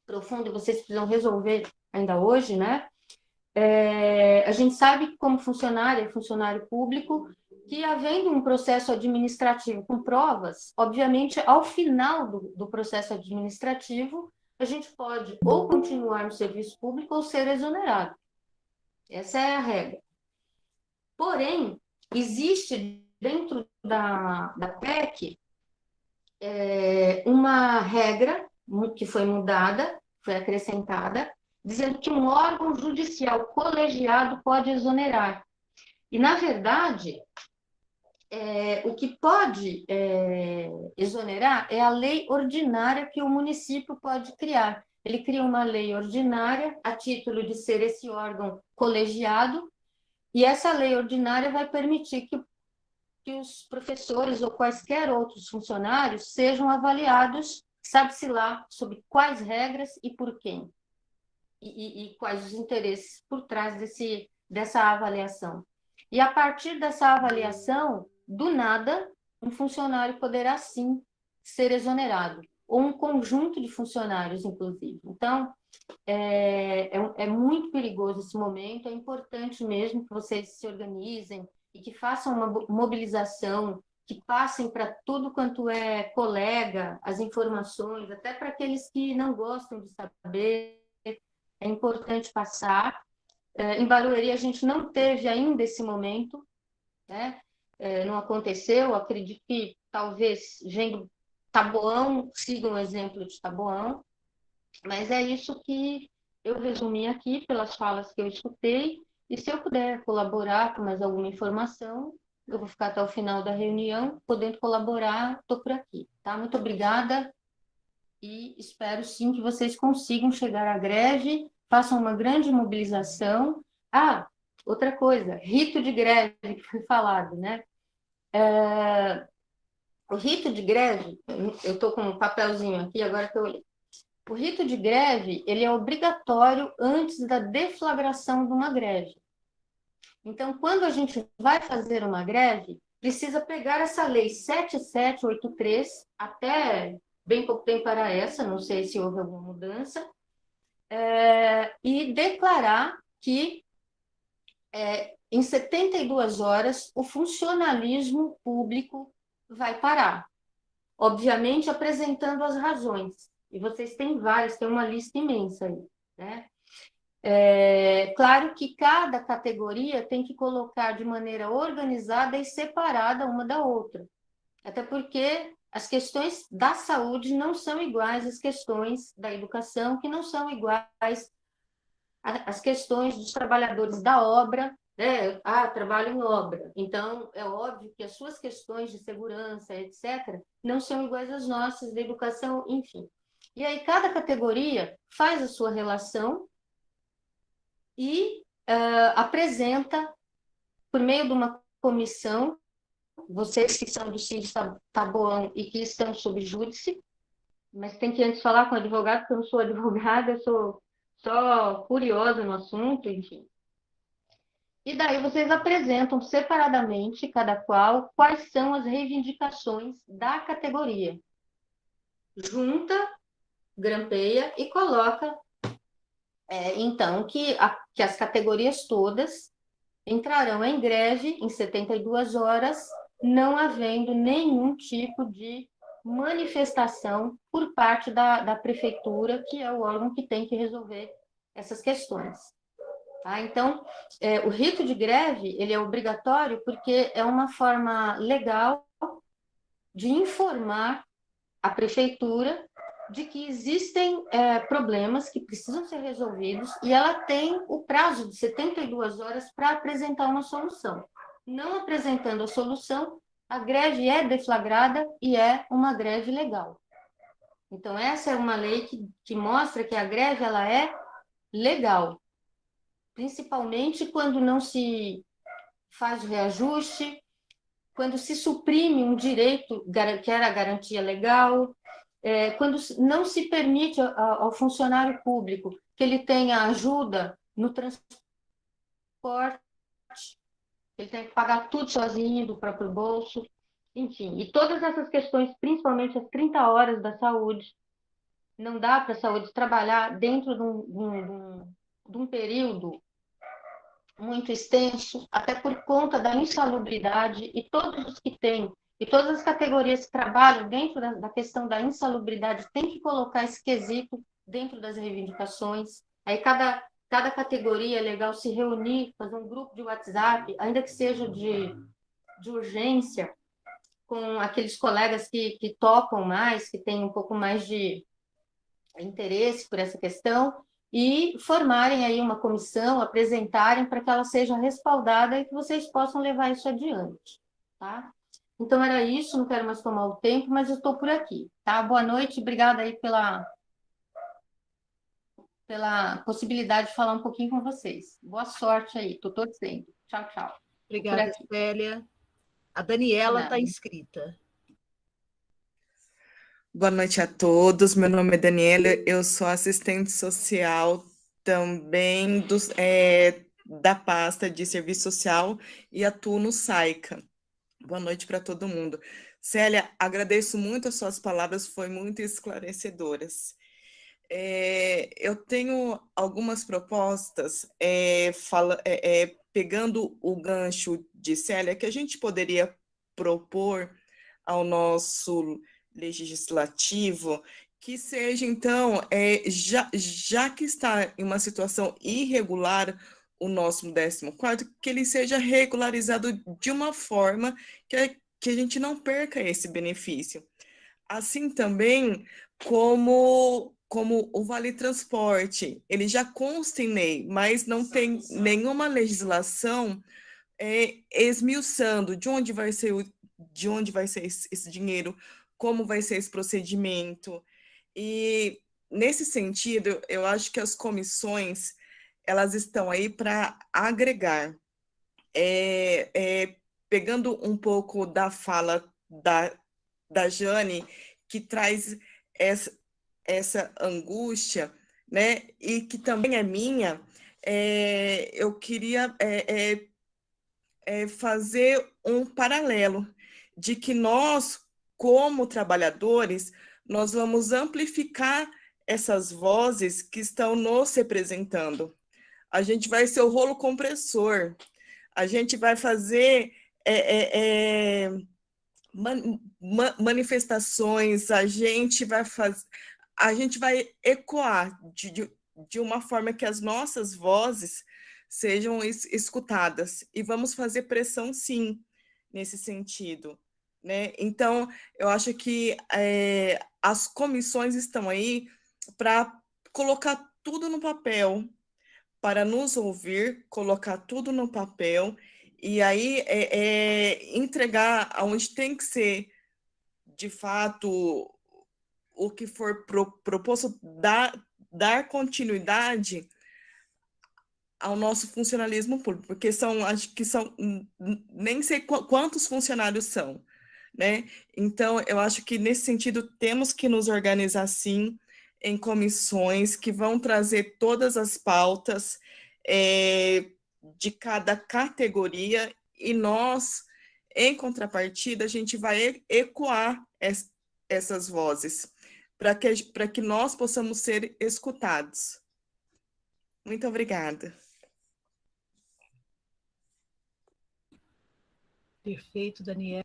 profundo e vocês precisam resolver ainda hoje, né? A gente sabe que, como funcionário público, que havendo um processo administrativo com provas, obviamente, ao final do processo administrativo, a gente pode ou continuar no serviço público ou ser exonerado. Essa é a regra. Porém, existe dentro da PEC uma regra que foi mudada, foi acrescentada, dizendo que um órgão judicial colegiado pode exonerar. E, na verdade, o que pode exonerar é a lei ordinária que o município pode criar. Ele cria uma lei ordinária a título de ser esse órgão colegiado, e essa lei ordinária vai permitir que os professores ou quaisquer outros funcionários sejam avaliados, sabe-se lá, sob quais regras e por quem, e quais os interesses por trás dessa avaliação. E a partir dessa avaliação, do nada, um funcionário poderá sim ser exonerado, ou um conjunto de funcionários, inclusive. Então, é muito perigoso esse momento, é importante mesmo que vocês se organizem e que façam uma mobilização, que passem para tudo quanto é colega as informações, até para aqueles que não gostam de saber, é importante passar. Em Barueri, a gente não teve ainda esse momento, né? Não aconteceu, acredito que talvez Taboão siga um exemplo de Taboão, mas é isso que eu resumi aqui pelas falas que eu escutei, e se eu puder colaborar com mais alguma informação, eu vou ficar até o final da reunião, podendo colaborar, estou por aqui, tá? Muito obrigada, e espero sim que vocês consigam chegar à greve, façam uma grande mobilização. Outra coisa, rito de greve, que foi falado, né? O rito de greve, eu estou com um papelzinho aqui, agora que eu olhei. O rito de greve, ele é obrigatório antes da deflagração de uma greve. Então, quando a gente vai fazer uma greve, precisa pegar essa lei 7783, até bem pouco tempo para essa, não sei se houve alguma mudança, e declarar que em 72 horas o funcionalismo público vai parar. Obviamente, apresentando as razões. E vocês têm várias, tem uma lista imensa aí, né? Claro que cada categoria tem que colocar de maneira organizada e separada uma da outra. Até porque as questões da saúde não são iguais às questões da educação, que não são iguais às questões dos trabalhadores da obra, né? Trabalho em obra. Então, é óbvio que as suas questões de segurança, etc., não são iguais às nossas, da educação, enfim. E aí, cada categoria faz a sua relação e apresenta, por meio de uma comissão, vocês que são do CID Taboão e que estão sob júdice, mas tem que antes falar com o advogado, porque eu não sou advogada, eu sou só curiosa no assunto, enfim. E daí vocês apresentam separadamente, cada qual, quais são as reivindicações da categoria. Junta, grampeia e coloca, então, que as categorias todas entrarão em greve em 72 horas, não havendo nenhum tipo de manifestação por parte da prefeitura, que é o órgão que tem que resolver essas questões. Tá? Então, o rito de greve ele é obrigatório porque é uma forma legal de informar a prefeitura de que existem problemas que precisam ser resolvidos e ela tem o prazo de 72 horas para apresentar uma solução. Não apresentando a solução, a greve é deflagrada e é uma greve legal. Então, essa é uma lei que mostra que a greve ela é legal, principalmente quando não se faz o reajuste, quando se suprime um direito que era a garantia legal, quando não se permite ao funcionário público que ele tenha ajuda no transporte, ele tem que pagar tudo sozinho, do próprio bolso, enfim. E todas essas questões, principalmente as 30 horas da saúde, não dá para a saúde trabalhar dentro de um período muito extenso, até por conta da insalubridade, e todos os que têm, e todas as categorias que trabalham dentro da questão da insalubridade têm que colocar esse quesito dentro das reivindicações. Aí cada categoria é legal se reunir, fazer um grupo de WhatsApp, ainda que seja de urgência, com aqueles colegas que topam mais, que têm um pouco mais de interesse por essa questão, e formarem aí uma comissão, apresentarem para que ela seja respaldada e que vocês possam levar isso adiante, tá? Então era isso, não quero mais tomar o tempo, mas eu estou por aqui, tá? Boa noite, obrigada aí pela possibilidade de falar um pouquinho com vocês. Boa sorte aí, estou torcendo. Tchau, tchau. Obrigada, Célia. A Daniela está inscrita. Boa noite a todos. Meu nome é Daniela, eu sou assistente social também da pasta de serviço social e atuo no SAICA. Boa noite para todo mundo. Célia, agradeço muito as suas palavras, foi muito esclarecedoras. Eu tenho algumas propostas, pegando o gancho de Célia, que a gente poderia propor ao nosso legislativo, que seja, então, já que está em uma situação irregular o nosso 14º, que ele seja regularizado de uma forma que a gente não perca esse benefício. Assim também como o Vale Transporte, ele já consta em lei, mas não tem nenhuma legislação esmiuçando de onde vai ser esse dinheiro, como vai ser esse procedimento. E, nesse sentido, eu acho que as comissões, elas estão aí para agregar. Pegando um pouco da fala da Jane, que traz essa angústia, né, e que também é minha, eu queria fazer um paralelo de que nós, como trabalhadores, nós vamos amplificar essas vozes que estão nos representando. A gente vai ser o rolo compressor, a gente vai fazer manifestações, a gente vai ecoar de uma forma que as nossas vozes sejam escutadas, e vamos fazer pressão, sim, nesse sentido, né? Então, eu acho que as comissões estão aí para colocar tudo no papel, para nos ouvir, colocar tudo no papel, e aí entregar aonde tem que ser, de fato, o que for proposto, dar continuidade ao nosso funcionalismo público, porque acho que são, nem sei quantos funcionários são, né? Então, eu acho que, nesse sentido, temos que nos organizar, sim, em comissões que vão trazer todas as pautas de cada categoria, e nós, em contrapartida, a gente vai ecoar essas vozes, para que nós possamos ser escutados. Muito obrigada. Perfeito, Daniela.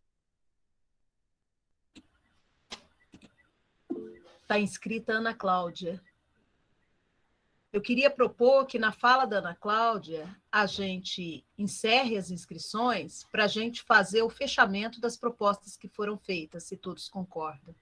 Está inscrita a Ana Cláudia. Eu queria propor que, na fala da Ana Cláudia, a gente encerre as inscrições para a gente fazer o fechamento das propostas que foram feitas, se todos concordam.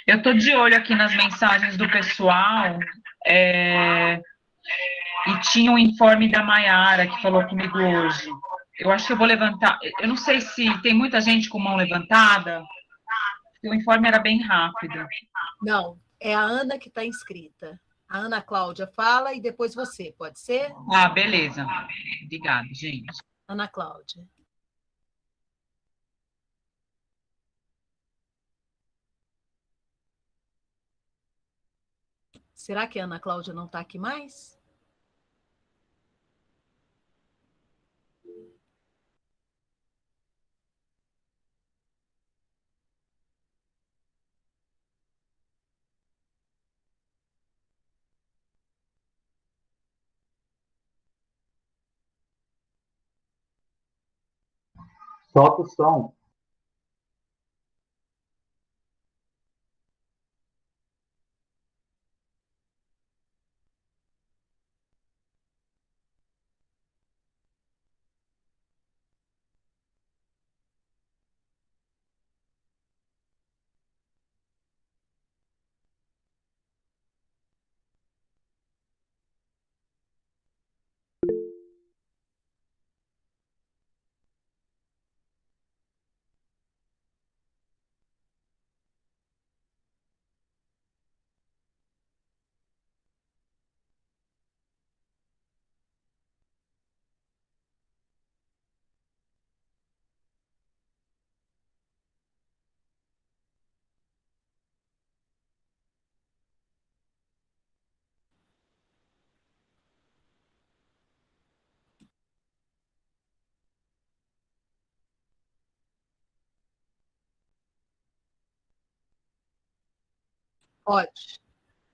Eu estou de olho aqui nas mensagens do pessoal, e tinha um informe da Maiara, que falou comigo hoje. Eu acho que eu vou levantar. Eu não sei se tem muita gente com mão levantada. O informe era bem rápido. Não, é a Ana que está inscrita. A Ana Cláudia fala e depois você, pode ser? Ah, beleza. Obrigada, gente. Ana Cláudia. Será que a Ana Cláudia não está aqui mais? Solta o som.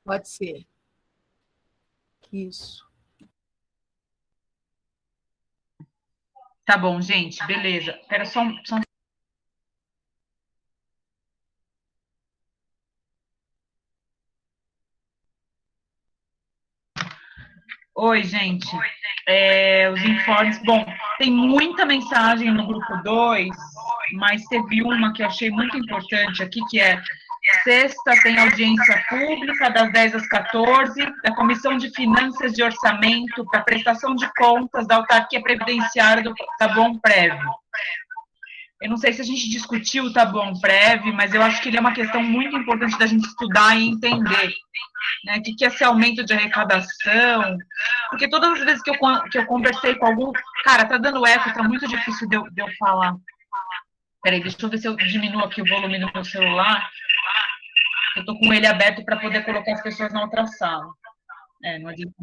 Pode ser. Isso. Tá bom, gente, beleza. Espera só um... Oi, gente. Os informes... Bom, tem muita mensagem no grupo 2, mas teve uma que eu achei muito importante aqui, que é: sexta tem audiência pública, das 10 às 14, da Comissão de Finanças de Orçamento para prestação de contas da Autarquia Previdenciária do Taboão Prev. Eu não sei se a gente discutiu o Taboão Prev, mas eu acho que ele é uma questão muito importante da gente estudar e entender, né? O que é esse aumento de arrecadação? Porque todas as vezes que eu conversei com algum... Cara, tá dando eco, tá muito difícil de eu falar. Peraí, deixa eu ver se eu diminuo aqui o volume do meu celular. Eu tô com ele aberto para poder colocar as pessoas na outra sala. Não adianta.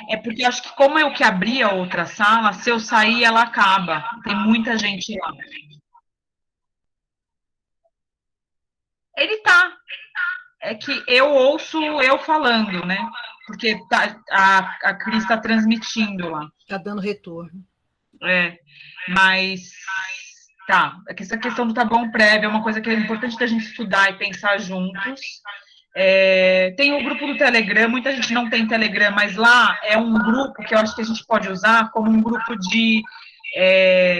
É porque eu acho que como eu que abri a outra sala, se eu sair, ela acaba. Tem muita gente lá. Ele tá. É que eu ouço eu falando, né? Porque a Cris está transmitindo lá. Está dando retorno. Mas tá. Essa questão do Taboão Prev é uma coisa que é importante da gente estudar e pensar juntos. Tem o grupo do Telegram, muita gente não tem Telegram, mas lá é um grupo que eu acho que a gente pode usar como um grupo de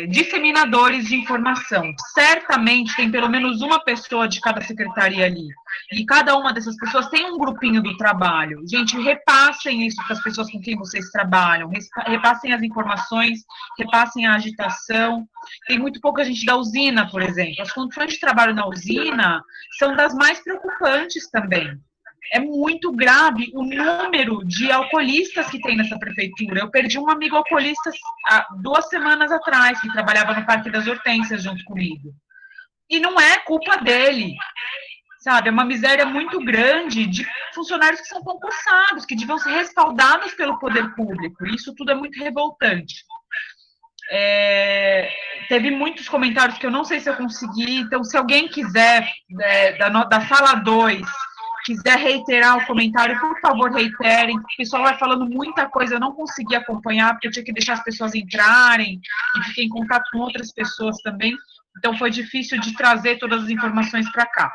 disseminadores de informação. Certamente tem pelo menos uma pessoa de cada secretaria ali, e cada uma dessas pessoas tem um grupinho do trabalho. Gente, repassem isso para as pessoas com quem vocês trabalham, repassem as informações, repassem a agitação. Tem muito pouca gente da usina, por exemplo. As condições de trabalho na usina são das mais preocupantes também. É muito grave o número de alcoolistas que tem nessa prefeitura. Eu perdi um amigo alcoolista há 2 semanas atrás, que trabalhava no Parque das Hortênsias junto comigo. E não é culpa dele, sabe? É uma miséria muito grande de funcionários que são concursados, que deviam ser respaldados pelo poder público. Isso tudo é muito revoltante. Teve muitos comentários que eu não sei se eu consegui, então se alguém quiser, da sala 2, quiser reiterar o comentário, por favor, reiterem. O pessoal vai falando muita coisa, eu não consegui acompanhar, porque eu tinha que deixar as pessoas entrarem, e fiquei em contato com outras pessoas também, então foi difícil de trazer todas as informações para cá.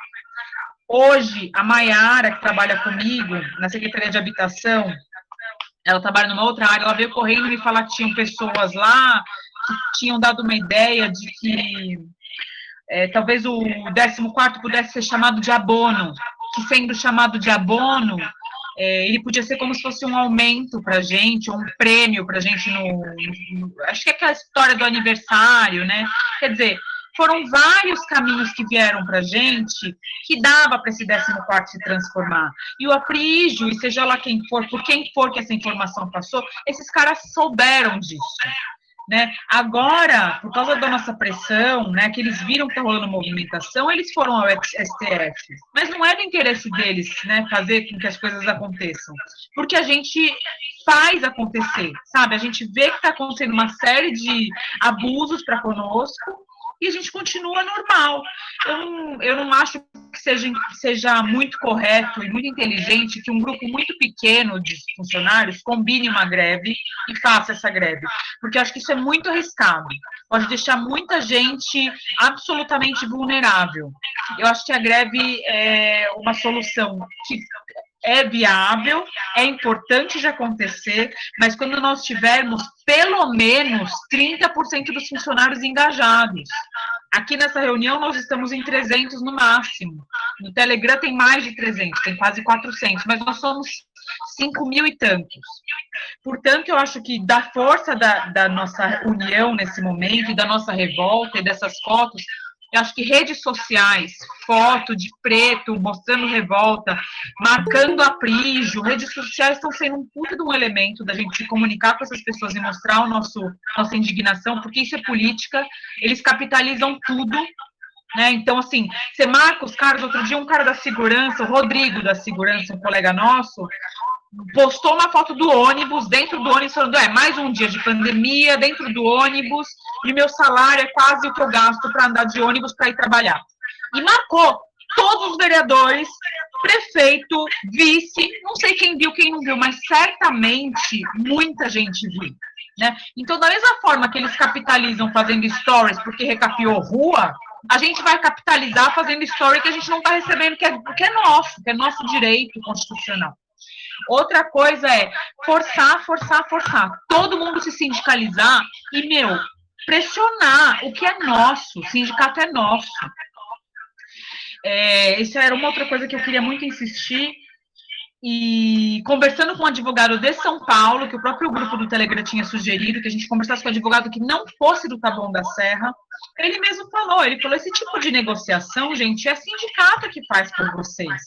Hoje, a Maiara, que trabalha comigo, na Secretaria de Habitação, ela trabalha numa outra área, ela veio correndo me falar que tinham pessoas lá, que tinham dado uma ideia de que talvez o 14º pudesse ser chamado de abono, que sendo chamado de abono, Ele podia ser como se fosse um aumento para a gente, ou um prêmio para a gente acho que é aquela história do aniversário, né? Quer dizer, foram vários caminhos que vieram para a gente que dava para esse 14º se transformar. E o Aprígio, e seja lá quem for, por quem for que essa informação passou, esses caras souberam disso. Né? Agora, por causa da nossa pressão, né, que eles viram que está rolando movimentação, eles foram ao STF. Mas não é do interesse deles, né, fazer com que as coisas aconteçam. Porque a gente faz acontecer, sabe? A gente vê que está acontecendo uma série de abusos para conosco e a gente continua normal. Eu não acho que seja muito correto e muito inteligente que um grupo muito pequeno de funcionários combine uma greve e faça essa greve, porque eu acho que isso é muito arriscado. Pode deixar muita gente absolutamente vulnerável. Eu acho que a greve é uma solução que é viável, é importante de acontecer, mas quando nós tivermos pelo menos 30% dos funcionários engajados. Aqui nessa reunião nós estamos em 300 no máximo. No Telegram tem mais de 300, tem quase 400, mas nós somos 5.000 e tantos. Portanto, eu acho que da força da nossa união nesse momento, e da nossa revolta e dessas fotos, eu acho que redes sociais, foto de preto, mostrando revolta, marcando Aprígio, redes sociais estão sendo um puta de um elemento da gente se comunicar com essas pessoas e mostrar nossa indignação, porque isso é política, eles capitalizam tudo, né? Então, assim, você marca os caras, outro dia um cara da segurança, o Rodrigo da segurança, um colega nosso, postou uma foto do ônibus, dentro do ônibus, falando, mais um dia de pandemia, dentro do ônibus, e meu salário é quase o que eu gasto para andar de ônibus para ir trabalhar. E marcou todos os vereadores, prefeito, vice, não sei quem viu, quem não viu, mas certamente muita gente viu. Né? Então, da mesma forma que eles capitalizam fazendo stories porque recapiou rua, a gente vai capitalizar fazendo story que a gente não está recebendo, que é nosso direito constitucional. Outra coisa é forçar. Todo mundo se sindicalizar e, pressionar o que é nosso. O sindicato é nosso. Isso era uma outra coisa que eu queria muito insistir. E conversando com um advogado de São Paulo, que o próprio grupo do Telegram tinha sugerido, que a gente conversasse com um advogado que não fosse do Taboão da Serra, ele mesmo falou, esse tipo de negociação, gente, é sindicato que faz por vocês.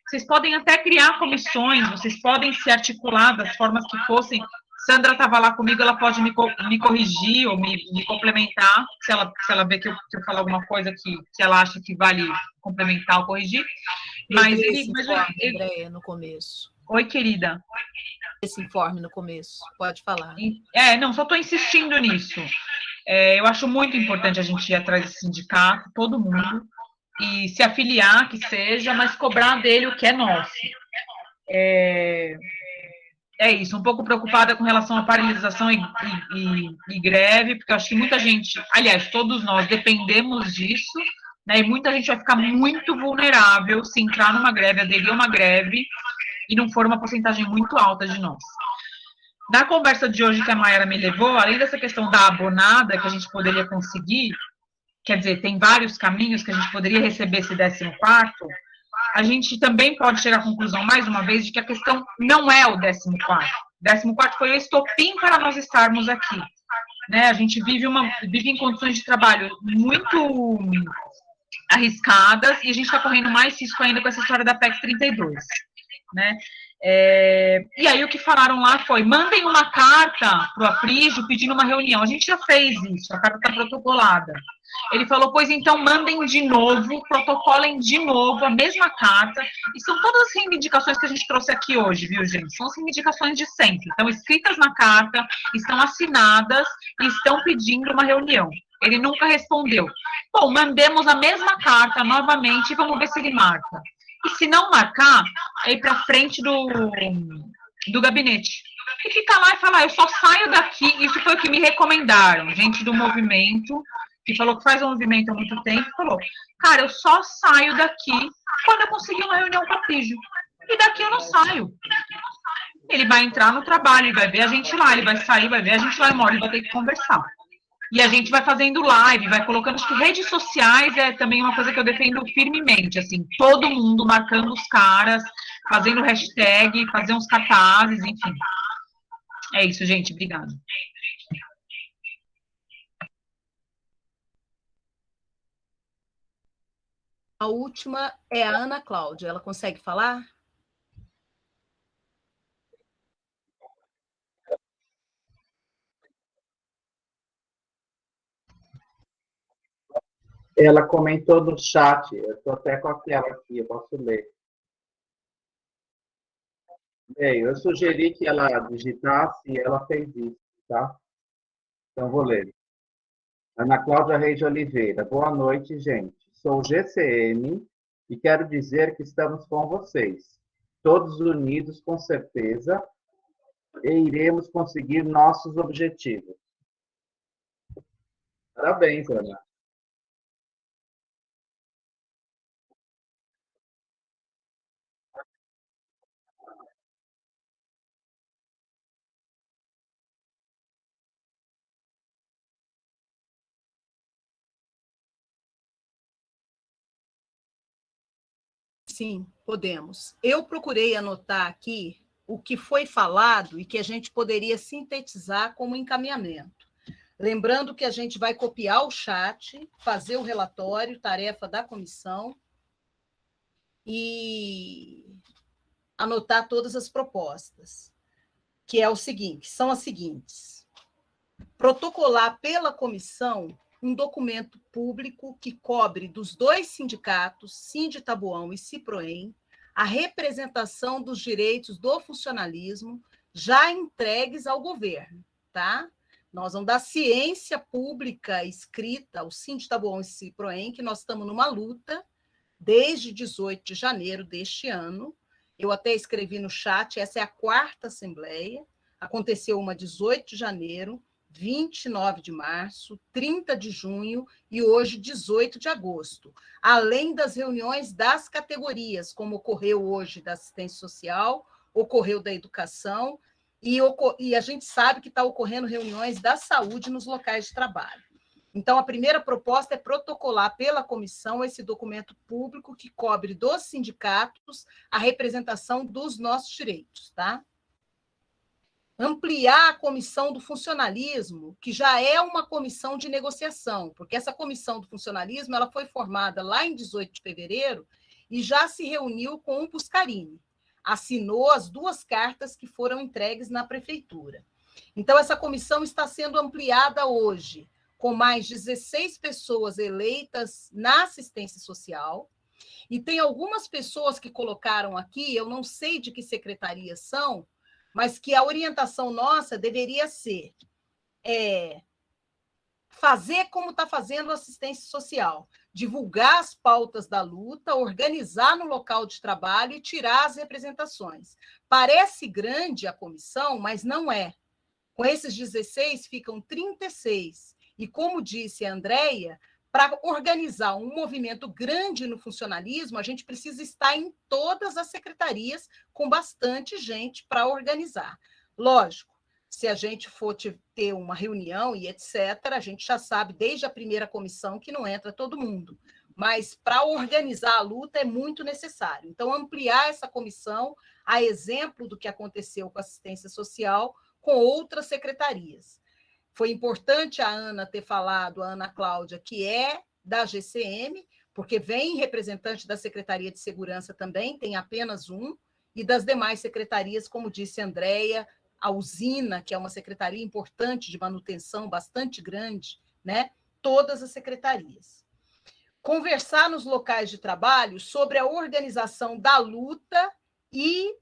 Vocês podem até criar comissões, vocês podem se articular das formas que fossem. Sandra estava lá comigo, ela pode me corrigir ou me complementar, se ela vê que eu falar alguma coisa que ela acha que vale complementar ou corrigir. Mas Andréia, no começo. Oi, querida. Esse informe no começo, pode falar. Só estou insistindo nisso. Eu acho muito importante a gente ir atrás desse sindicato, todo mundo, e se afiliar, que seja, mas cobrar dele o que é nosso. É isso, um pouco preocupada com relação à paralisação e greve, porque eu acho que muita gente, aliás, todos nós dependemos disso, né, e muita gente vai ficar muito vulnerável se entrar numa greve, aderir a uma greve, e não for uma porcentagem muito alta de nós. Na conversa de hoje que a Mayara me levou, além dessa questão da abonada que a gente poderia conseguir, quer dizer, tem vários caminhos que a gente poderia receber esse 14º, a gente também pode chegar à conclusão, mais uma vez, de que a questão não é o 14º. O 14º foi o estopim para nós estarmos aqui. Né? A gente vive em condições de trabalho muito arriscadas e a gente está correndo mais risco ainda com essa história da PEC 32. Né? E aí o que falaram lá foi, mandem uma carta para o Aprígio pedindo uma reunião. A gente já fez isso, a carta está protocolada. Ele falou, pois então mandem de novo, protocolem de novo a mesma carta, e são todas as reivindicações que a gente trouxe aqui hoje, viu, gente? São as reivindicações de sempre, estão escritas na carta, estão assinadas e estão pedindo uma reunião. Ele nunca respondeu. Bom, mandemos a mesma carta novamente e vamos ver se ele marca. E se não marcar, é ir para frente do gabinete. E fica lá e fala, eu só saio daqui, isso foi o que me recomendaram, gente do movimento, que falou que faz um movimento há muito tempo, falou, cara, eu só saio daqui quando eu conseguir uma reunião com a Aprígio. E daqui eu não saio. Ele vai entrar no trabalho, ele vai ver a gente lá, ele vai sair, vai ver a gente lá, e uma hora ele vai ter que conversar. E a gente vai fazendo live, vai colocando, acho que redes sociais é também uma coisa que eu defendo firmemente, assim, todo mundo marcando os caras, fazendo hashtag, fazer uns cartazes, enfim. É isso, gente, obrigada. A última é a Ana Cláudia. Ela consegue falar? Ela comentou no chat, eu estou até com a tela aqui, eu posso ler. Bem, eu sugeri que ela digitasse e ela fez isso, tá? Então, vou ler. Ana Cláudia Reis de Oliveira. Boa noite, gente. Sou GCM e quero dizer que estamos com vocês. Todos unidos, com certeza, e iremos conseguir nossos objetivos. Parabéns, Ana. Sim, podemos. Eu procurei anotar aqui o que foi falado e que a gente poderia sintetizar como encaminhamento. Lembrando que a gente vai copiar o chat, fazer o relatório, tarefa da comissão, e anotar todas as propostas, que é o seguinte, são as seguintes. Protocolar pela comissão um documento público que cobre dos dois sindicatos, Sinditabuão e Ciproem, a representação dos direitos do funcionalismo já entregues ao governo, tá? Nós vamos dar ciência pública escrita ao Sinditabuão e Ciproem, que nós estamos numa luta desde 18 de janeiro deste ano. Eu até escrevi no chat, essa é a 4ª Assembleia, aconteceu uma 18 de janeiro, 29 de março, 30 de junho e hoje 18 de agosto, além das reuniões das categorias, como ocorreu hoje da assistência social, ocorreu da educação, e a gente sabe que está ocorrendo reuniões da saúde nos locais de trabalho. Então, a primeira proposta é protocolar pela comissão esse documento público que cobre dos sindicatos a representação dos nossos direitos, tá? Ampliar a comissão do funcionalismo, que já é uma comissão de negociação, porque essa comissão do funcionalismo ela foi formada lá em 18 de fevereiro e já se reuniu com o Buscarini, assinou as 2 cartas que foram entregues na prefeitura. Então, essa comissão está sendo ampliada hoje, com mais 16 pessoas eleitas na assistência social, e tem algumas pessoas que colocaram aqui, eu não sei de que secretarias são, mas que a orientação nossa deveria ser fazer como está fazendo a assistência social, divulgar as pautas da luta, organizar no local de trabalho e tirar as representações. Parece grande a comissão, mas não é. Com esses 16, ficam 36. E, como disse a Andréia, para organizar um movimento grande no funcionalismo, a gente precisa estar em todas as secretarias com bastante gente para organizar. Lógico, se a gente for ter uma reunião e etc., a gente já sabe desde a primeira comissão que não entra todo mundo. Mas para organizar a luta é muito necessário. Então, ampliar essa comissão, a exemplo do que aconteceu com a assistência social, com outras secretarias. Foi importante a Ana ter falado, a Ana Cláudia, que é da GCM, porque vem representante da Secretaria de Segurança também, tem apenas um, e das demais secretarias, como disse a Andréia, a usina, que é uma secretaria importante de manutenção, bastante grande, né? Todas as secretarias. Conversar nos locais de trabalho sobre a organização da luta e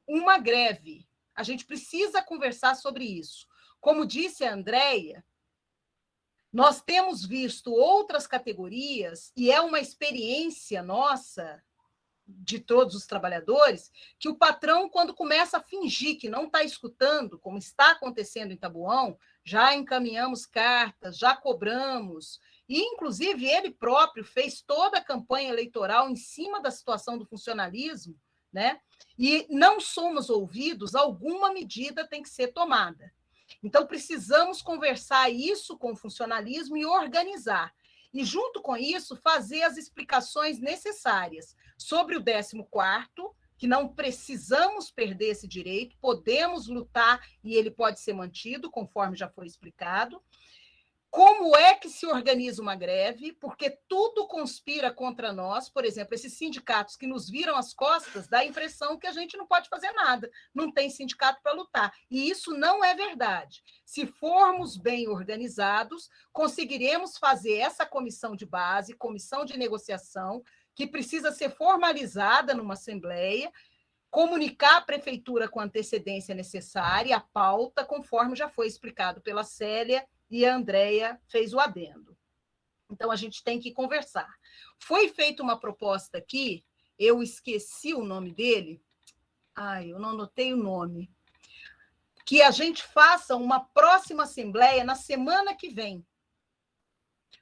uma greve. A gente precisa conversar sobre isso. Como disse a Andréia, nós temos visto outras categorias, e é uma experiência nossa, de todos os trabalhadores, que o patrão, quando começa a fingir que não está escutando, como está acontecendo em Taboão, já encaminhamos cartas, já cobramos, e, inclusive, ele próprio fez toda a campanha eleitoral em cima da situação do funcionalismo, né? E não somos ouvidos, alguma medida tem que ser tomada. Então, precisamos conversar isso com o funcionalismo e organizar. E, junto com isso, fazer as explicações necessárias sobre o 14º, que não precisamos perder esse direito, podemos lutar e ele pode ser mantido, conforme já foi explicado. Como é que se organiza uma greve? Porque tudo conspira contra nós. Por exemplo, esses sindicatos que nos viram as costas, dá a impressão que a gente não pode fazer nada, não tem sindicato para lutar. E isso não é verdade. Se formos bem organizados, conseguiremos fazer essa comissão de base, comissão de negociação, que precisa ser formalizada numa assembleia, comunicar à prefeitura com a antecedência necessária, a pauta, conforme já foi explicado pela Célia, e a Andrea fez o adendo. Então, a gente tem que conversar. Foi feita uma proposta aqui, eu esqueci o nome dele, eu não anotei o nome, que a gente faça uma próxima assembleia na semana que vem.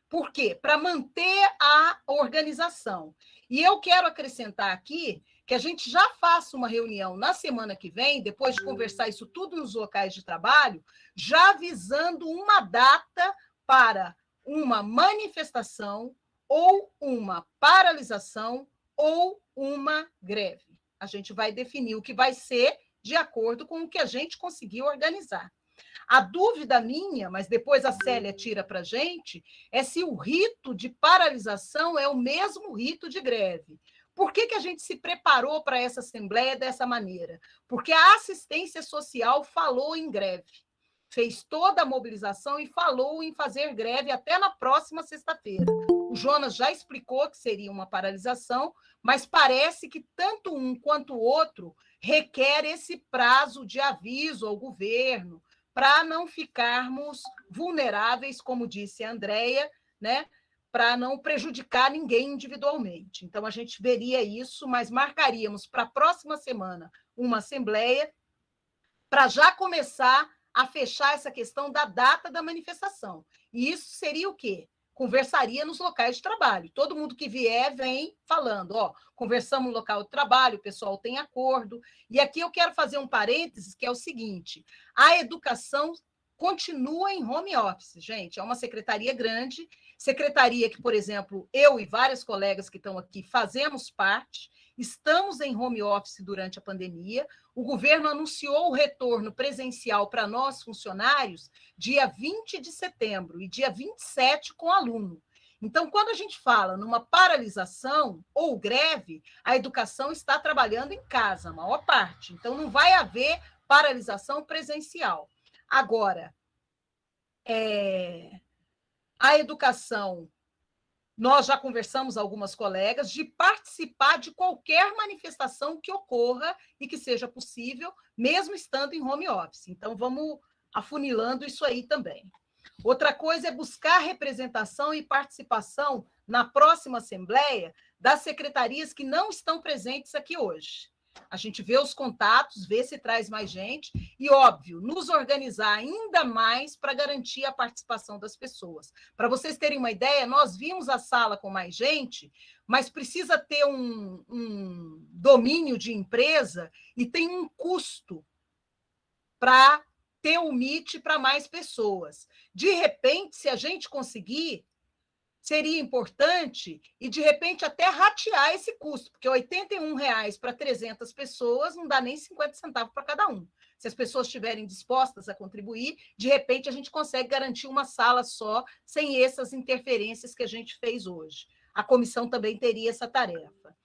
Por quê? Para manter a organização. E eu quero acrescentar aqui que a gente já faça uma reunião na semana que vem, depois de conversar isso tudo nos locais de trabalho, já avisando uma data para uma manifestação ou uma paralisação ou uma greve. A gente vai definir o que vai ser de acordo com o que a gente conseguiu organizar. A dúvida minha, mas depois a Célia tira para a gente, é se o rito de paralisação é o mesmo rito de greve. Por que a gente se preparou para essa assembleia dessa maneira? Porque a assistência social falou em greve, fez toda a mobilização e falou em fazer greve até na próxima sexta-feira. O Jonas já explicou que seria uma paralisação, mas parece que tanto um quanto o outro requer esse prazo de aviso ao governo, para não ficarmos vulneráveis, como disse a Andrea, né? Para não prejudicar ninguém individualmente. Então, a gente veria isso, mas marcaríamos para a próxima semana uma assembleia para já começar a fechar essa questão da data da manifestação. E isso seria o quê? Conversaria nos locais de trabalho. Todo mundo que vier vem falando, conversamos no local de trabalho, o pessoal tem acordo. E aqui eu quero fazer um parênteses, que é o seguinte, a educação continua em home office, gente, é uma secretaria grande, secretaria que, por exemplo, eu e várias colegas que estão aqui fazemos parte, estamos em home office durante a pandemia, o governo anunciou o retorno presencial para nós, funcionários, dia 20 de setembro e dia 27 com aluno. Então, quando a gente fala numa paralisação ou greve, a educação está trabalhando em casa, a maior parte. Então, não vai haver paralisação presencial. Agora, a educação, nós já conversamos algumas colegas de participar de qualquer manifestação que ocorra e que seja possível, mesmo estando em home office. Então, vamos afunilando isso aí também. Outra coisa é buscar representação e participação na próxima assembleia das secretarias que não estão presentes aqui hoje. A gente vê os contatos, vê se traz mais gente e, óbvio, nos organizar ainda mais para garantir a participação das pessoas. Para vocês terem uma ideia, nós vimos a sala com mais gente, mas precisa ter um domínio de empresa e tem um custo para ter o Meet para mais pessoas. De repente, se a gente conseguir, seria importante e, de repente, até ratear esse custo, porque R$ 81,00 para 300 pessoas não dá nem 50 centavos para cada um. Se as pessoas estiverem dispostas a contribuir, de repente, a gente consegue garantir uma sala só, sem essas interferências que a gente fez hoje. A comissão também teria essa tarefa.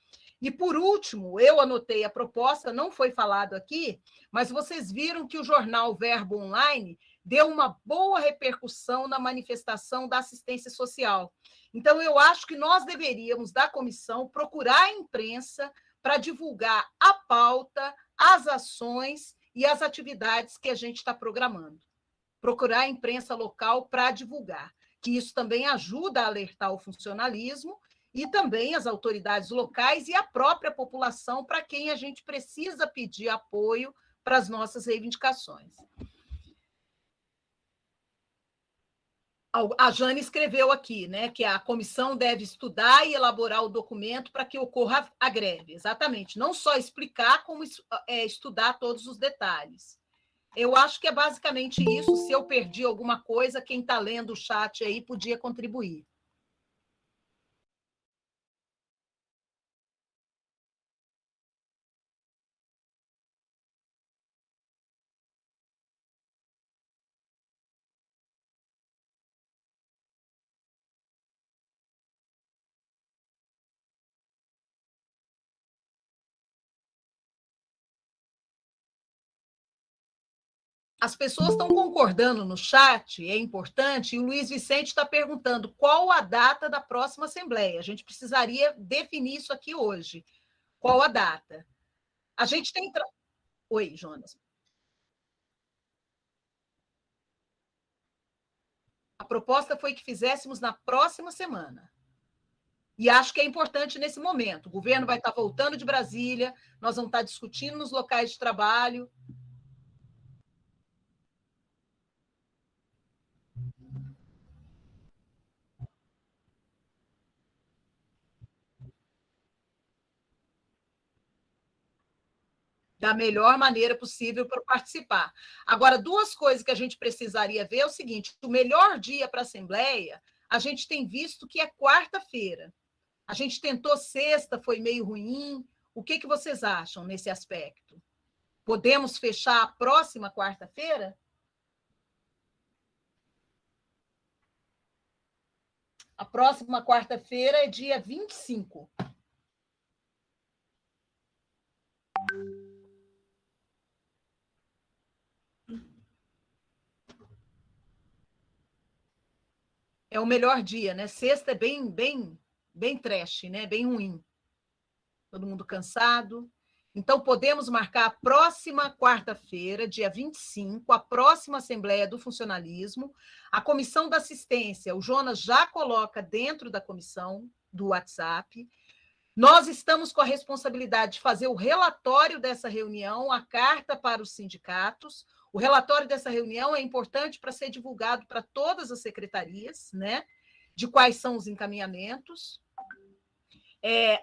E, por último, eu anotei a proposta, não foi falado aqui, mas vocês viram que o jornal Verbo Online deu uma boa repercussão na manifestação da assistência social. Então, eu acho que nós deveríamos, da comissão, procurar a imprensa para divulgar a pauta, as ações e as atividades que a gente está programando. Procurar a imprensa local para divulgar, que isso também ajuda a alertar o funcionalismo e também as autoridades locais e a própria população para quem a gente precisa pedir apoio para as nossas reivindicações. A Jane escreveu aqui, né, que a comissão deve estudar e elaborar o documento para que ocorra a greve. Exatamente, não só explicar, como estudar todos os detalhes. Eu acho que é basicamente isso. Se eu perdi alguma coisa, quem está lendo o chat aí podia contribuir. As pessoas estão concordando no chat, é importante, e o Luiz Vicente está perguntando qual a data da próxima Assembleia. A gente precisaria definir isso aqui hoje. Qual a data? A gente tem... Oi, Jonas. A proposta foi que fizéssemos na próxima semana. E acho que é importante nesse momento. O governo vai estar voltando de Brasília, nós vamos estar discutindo nos locais de trabalho. Da melhor maneira possível para participar. Agora, duas coisas que a gente precisaria ver é o seguinte: o melhor dia para a Assembleia, a gente tem visto que é quarta-feira. A gente tentou sexta, foi meio ruim. O que vocês acham nesse aspecto? Podemos fechar a próxima quarta-feira? A próxima quarta-feira é dia 25. É o melhor dia, né? Sexta é bem trash, né? Bem ruim. Todo mundo cansado. Então, podemos marcar a próxima quarta-feira, dia 25, a próxima Assembleia do Funcionalismo. A Comissão da Assistência, o Jonas já coloca dentro da comissão do WhatsApp. Nós estamos com a responsabilidade de fazer o relatório dessa reunião, a carta para os sindicatos. O relatório dessa reunião é importante para ser divulgado para todas as secretarias, né? De quais são os encaminhamentos.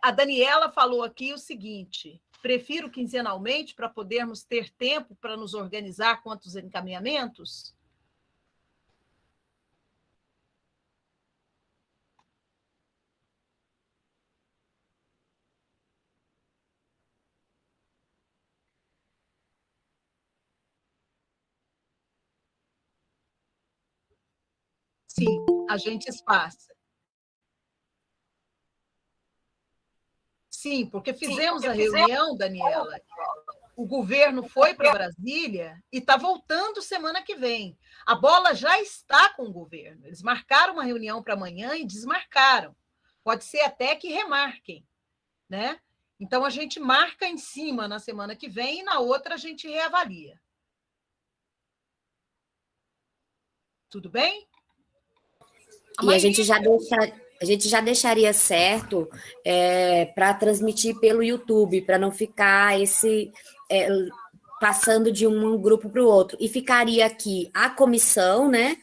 A Daniela falou aqui o seguinte: prefiro quinzenalmente para podermos ter tempo para nos organizar quanto aos encaminhamentos. Sim, a gente espaça. Sim, porque fizemos a reunião, Daniela. O governo foi para Brasília e está voltando semana que vem. A bola já está com o governo. Eles marcaram uma reunião para amanhã e desmarcaram. Pode ser até que remarquem, né? Então, a gente marca em cima na semana que vem e na outra a gente reavalia. Tudo bem? E a gente já deixaria certo para transmitir pelo YouTube, para não ficar passando de um grupo para o outro. E ficaria aqui a comissão, né?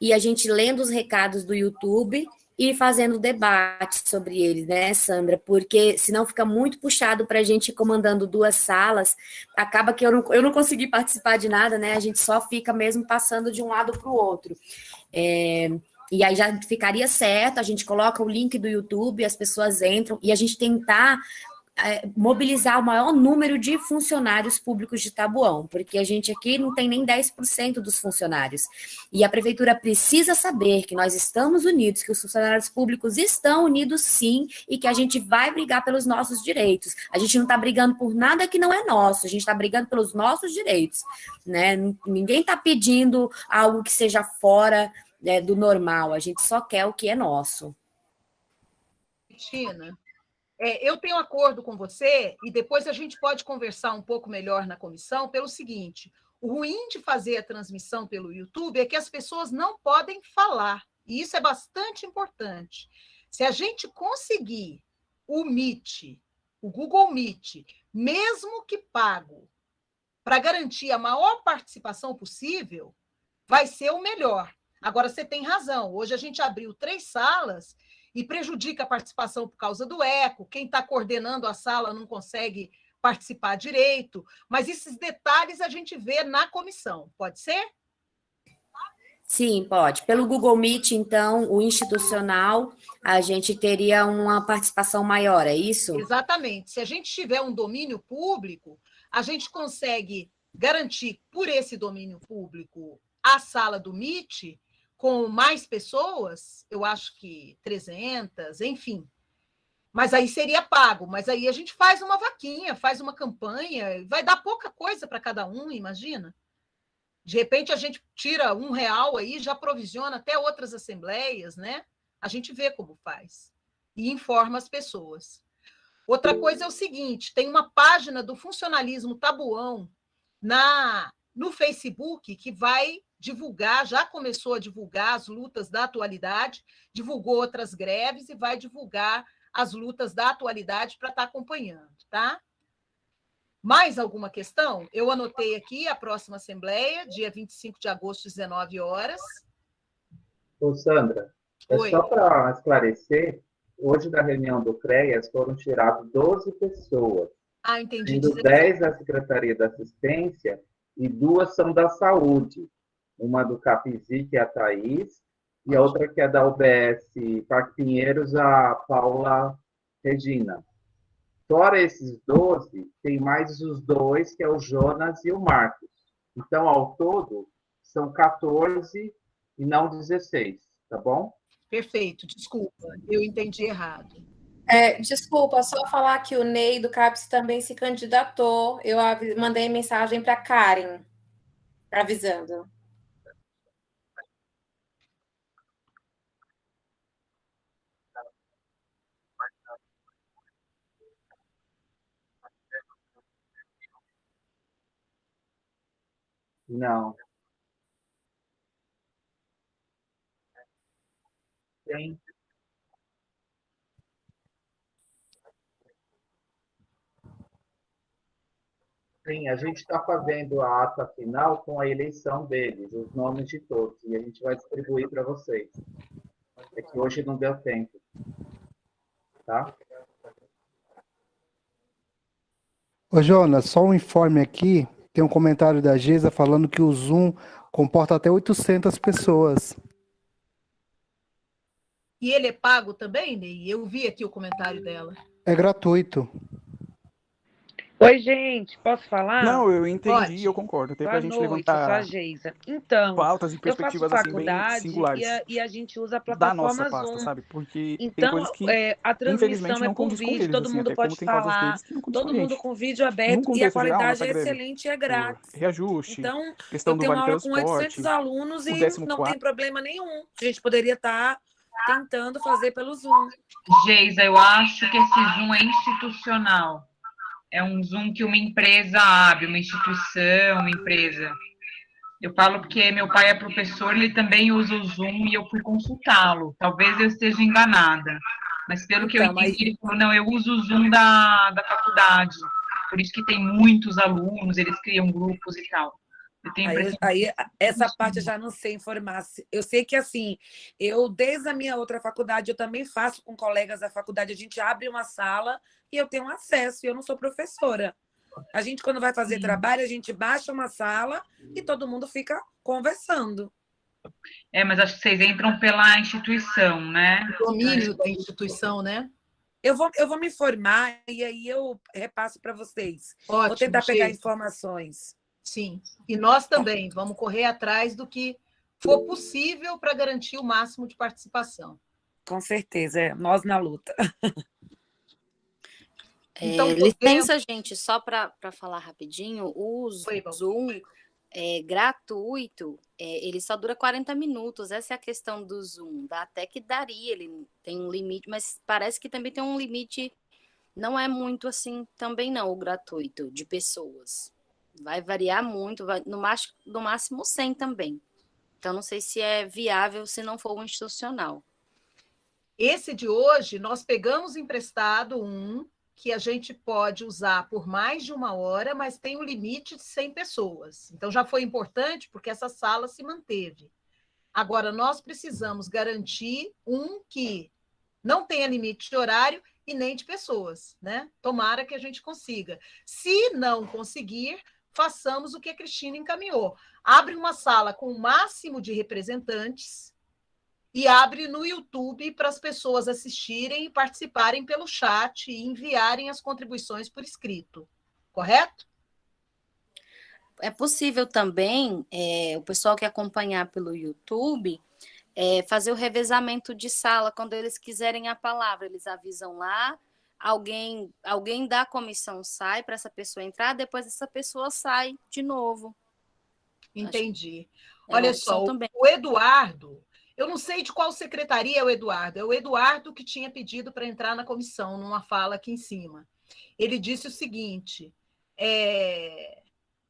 E a gente lendo os recados do YouTube e fazendo debate sobre eles, né, Sandra? Porque senão fica muito puxado para a gente comandando duas salas. Acaba que eu não consegui participar de nada, né? A gente só fica mesmo passando de um lado para o outro. E aí já ficaria certo, a gente coloca o link do YouTube, as pessoas entram, e a gente tentar mobilizar o maior número de funcionários públicos de Taboão, porque a gente aqui não tem nem 10% dos funcionários. E a prefeitura precisa saber que nós estamos unidos, que os funcionários públicos estão unidos sim, e que a gente vai brigar pelos nossos direitos. A gente não está brigando por nada que não é nosso, a gente está brigando pelos nossos direitos, né? Ninguém está pedindo algo que seja fora do normal, a gente só quer o que é nosso. Cristina, eu tenho acordo com você e depois a gente pode conversar um pouco melhor na comissão pelo seguinte: o ruim de fazer a transmissão pelo YouTube é que as pessoas não podem falar, e isso é bastante importante. Se a gente conseguir o Meet, o Google Meet, mesmo que pago, para garantir a maior participação possível, vai ser o melhor. Agora, você tem razão. Hoje a gente abriu 3 salas e prejudica a participação por causa do eco. Quem está coordenando a sala não consegue participar direito, mas esses detalhes a gente vê na comissão, pode ser? Sim, pode. Pelo Google Meet, então, o institucional, a gente teria uma participação maior, é isso? Exatamente. Se a gente tiver um domínio público, a gente consegue garantir, por esse domínio público, a sala do Meet com mais pessoas, eu acho que 300, enfim. Mas aí seria pago, mas aí a gente faz uma vaquinha, faz uma campanha, vai dar pouca coisa para cada um, imagina? De repente, a gente tira R$1 aí, já provisiona até outras assembleias, né? A gente vê como faz e informa as pessoas. Outra coisa é o seguinte, tem uma página do Funcionalismo Tabuão no Facebook que vai divulgar, já começou a divulgar as lutas da atualidade, divulgou outras greves e vai divulgar as lutas da atualidade para estar acompanhando, tá? Mais alguma questão? Eu anotei aqui a próxima assembleia, dia 25 de agosto, às 19 horas. Ô, Sandra, Oi. Só para esclarecer, hoje da reunião do CREAS foram tiradas 12 pessoas. Ah, entendi. Sendo 10 da Secretaria da Assistência e 2 são da Saúde. Uma do Capizi, que é a Thaís, e a outra que é da UBS Parque Pinheiros, a Paula Regina. Fora esses 12, tem mais os 2, que é o Jonas e o Marcos. Então, ao todo, são 14 e não 16, tá bom? Perfeito, desculpa, eu entendi errado. Desculpa, só falar que o Ney do CAPES também se candidatou. Eu mandei mensagem para a Karen, avisando. Não. Tem. Sim, a gente está fazendo a ata final com a eleição deles, os nomes de todos, e a gente vai distribuir para vocês. É que hoje não deu tempo. Tá? Ô, Jonas, só um informe aqui. Tem um comentário da Geisa falando que o Zoom comporta até 800 pessoas. E ele é pago também, Ney? Eu vi aqui o comentário dela. É gratuito. Oi, gente, posso falar? Não, eu entendi Pode. e eu concordo. Até para Boa a gente noite, eu sou a levantar Geisa. Então, pautas e eu faço perspectivas assim, bem faculdade singulares e a gente usa a da nossa plataforma pasta, Zoom. sabe? Porque tem Então, coisas que, a transmissão infelizmente, é não por condiz com vídeo, eles, todo assim, mundo até como pode tem causas falar, deles que não condiz com todo a mundo gente. com vídeo Num aberto e a contexto geral, qualidade nossa é greve, excelente e é por grátis. reajuste, Então, questão eu do tenho Vale uma aula com 800 Transporte, alunos o e 14º. não tem problema nenhum. A gente poderia estar tentando fazer pelo Zoom. Geisa, eu acho que esse Zoom é institucional. É um Zoom que uma empresa abre, uma instituição, uma empresa. Eu falo porque meu pai é professor, ele também usa o Zoom e eu fui consultá-lo. Talvez eu esteja enganada, mas pelo que eu entendi, ele falou, não, eu uso o Zoom da faculdade, por isso que tem muitos alunos, eles criam grupos e tal. Eu tenho Essa parte eu já não sei informar. Eu sei que, assim, desde a minha outra faculdade, eu também faço com colegas da faculdade, a gente abre uma sala e eu tenho acesso, e eu não sou professora. A gente, quando vai fazer trabalho, a gente baixa uma sala e todo mundo fica conversando. Mas acho que vocês entram pela instituição, né? O domínio da instituição, né? Eu vou me informar e aí eu repasso para vocês. Ótimo, vou tentar pegar Geisa. informações. Sim, e nós também vamos correr atrás do que for possível para garantir o máximo de participação. Com certeza, nós na luta. Então, licença, gente, só para falar rapidinho, o Zoom é gratuito, ele só dura 40 minutos, essa é a questão do Zoom, dá até que daria, ele tem um limite, mas parece que também tem um limite, não é muito assim também não, o gratuito, de pessoas. Vai variar muito, no máximo 100 também. Então, não sei se é viável se não for um institucional. Esse de hoje, nós pegamos emprestado que a gente pode usar por mais de 1 hora, mas tem um limite de 100 pessoas. Então, já foi importante porque essa sala se manteve. Agora, nós precisamos garantir que não tenha limite de horário e nem de pessoas, né? Tomara que a gente consiga. Se não conseguir, façamos o que a Cristina encaminhou. Abre uma sala com o máximo de representantes e abre no YouTube para as pessoas assistirem e participarem pelo chat e enviarem as contribuições por escrito. Correto? É possível também o pessoal que acompanhar pelo YouTube fazer o revezamento de sala quando eles quiserem a palavra. Eles avisam lá, alguém da comissão sai para essa pessoa entrar, depois essa pessoa sai de novo. Entendi. Olha Olha só, o Eduardo, eu não sei de qual secretaria é o Eduardo que tinha pedido para entrar na comissão, numa fala aqui em cima. Ele disse o seguinte,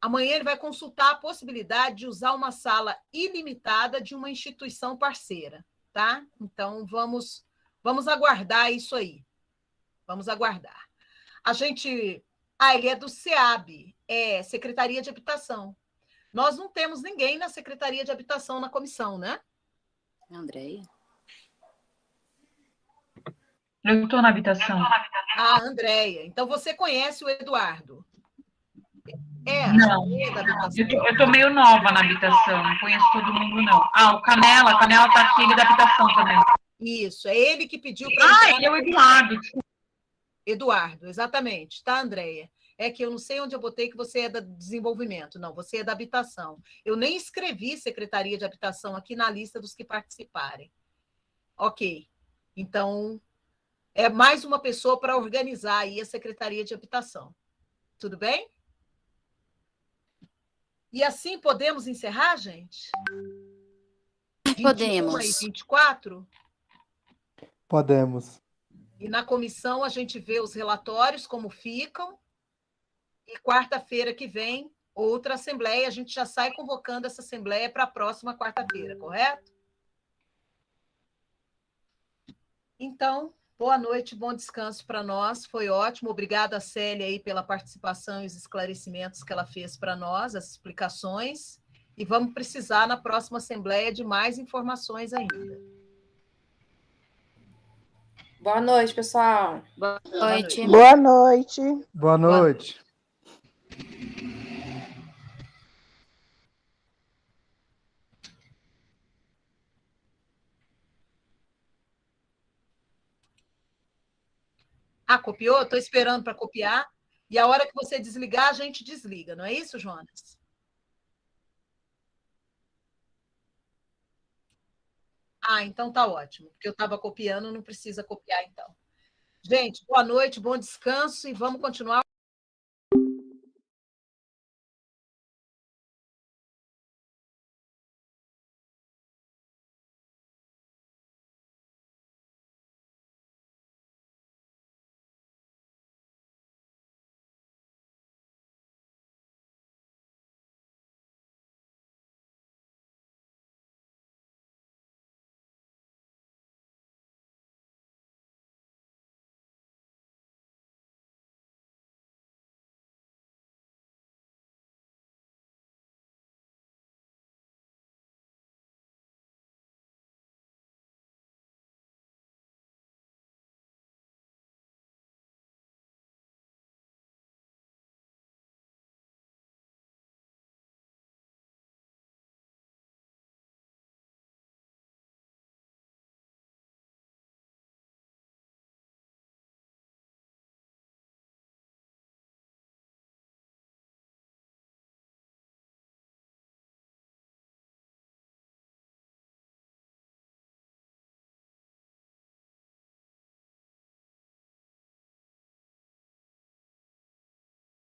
amanhã ele vai consultar a possibilidade de usar uma sala ilimitada de uma instituição parceira, tá? Então, vamos aguardar isso aí. Vamos aguardar. Ele é do SEAB, Secretaria de Habitação. Nós não temos ninguém na Secretaria de Habitação na comissão, né? Andréia? Eu estou na habitação. Ah, Andréia. Então, você conhece o Eduardo? Não, eu estou meio nova na habitação, não conheço todo mundo, não. O Canela está aqui, ele é da habitação também. Isso, é ele que pediu para ele é o Eduardo. Eduardo, exatamente, tá, Andréia? É que eu não sei onde eu botei que você é da desenvolvimento. Não, você é da habitação. Eu nem escrevi Secretaria de Habitação aqui na lista dos que participarem. Ok. Então, é mais uma pessoa para organizar aí a Secretaria de Habitação. Tudo bem? E assim podemos encerrar, gente? Podemos. 21 e 24? Podemos. E na comissão a gente vê os relatórios, como ficam. E quarta-feira que vem, outra assembleia. A gente já sai convocando essa assembleia para a próxima quarta-feira, correto? Então, boa noite, bom descanso para nós. Foi ótimo. Obrigada a Célia aí pela participação e os esclarecimentos que ela fez para nós, as explicações. E vamos precisar, na próxima assembleia, de mais informações ainda. Boa noite, pessoal. Boa noite. Boa noite. Boa noite. Copiou? Estou esperando para copiar. E a hora que você desligar, a gente desliga. Não é isso, Jonas? Então tá ótimo. Porque eu estava copiando, não precisa copiar, então. Gente, boa noite, bom descanso e vamos continuar.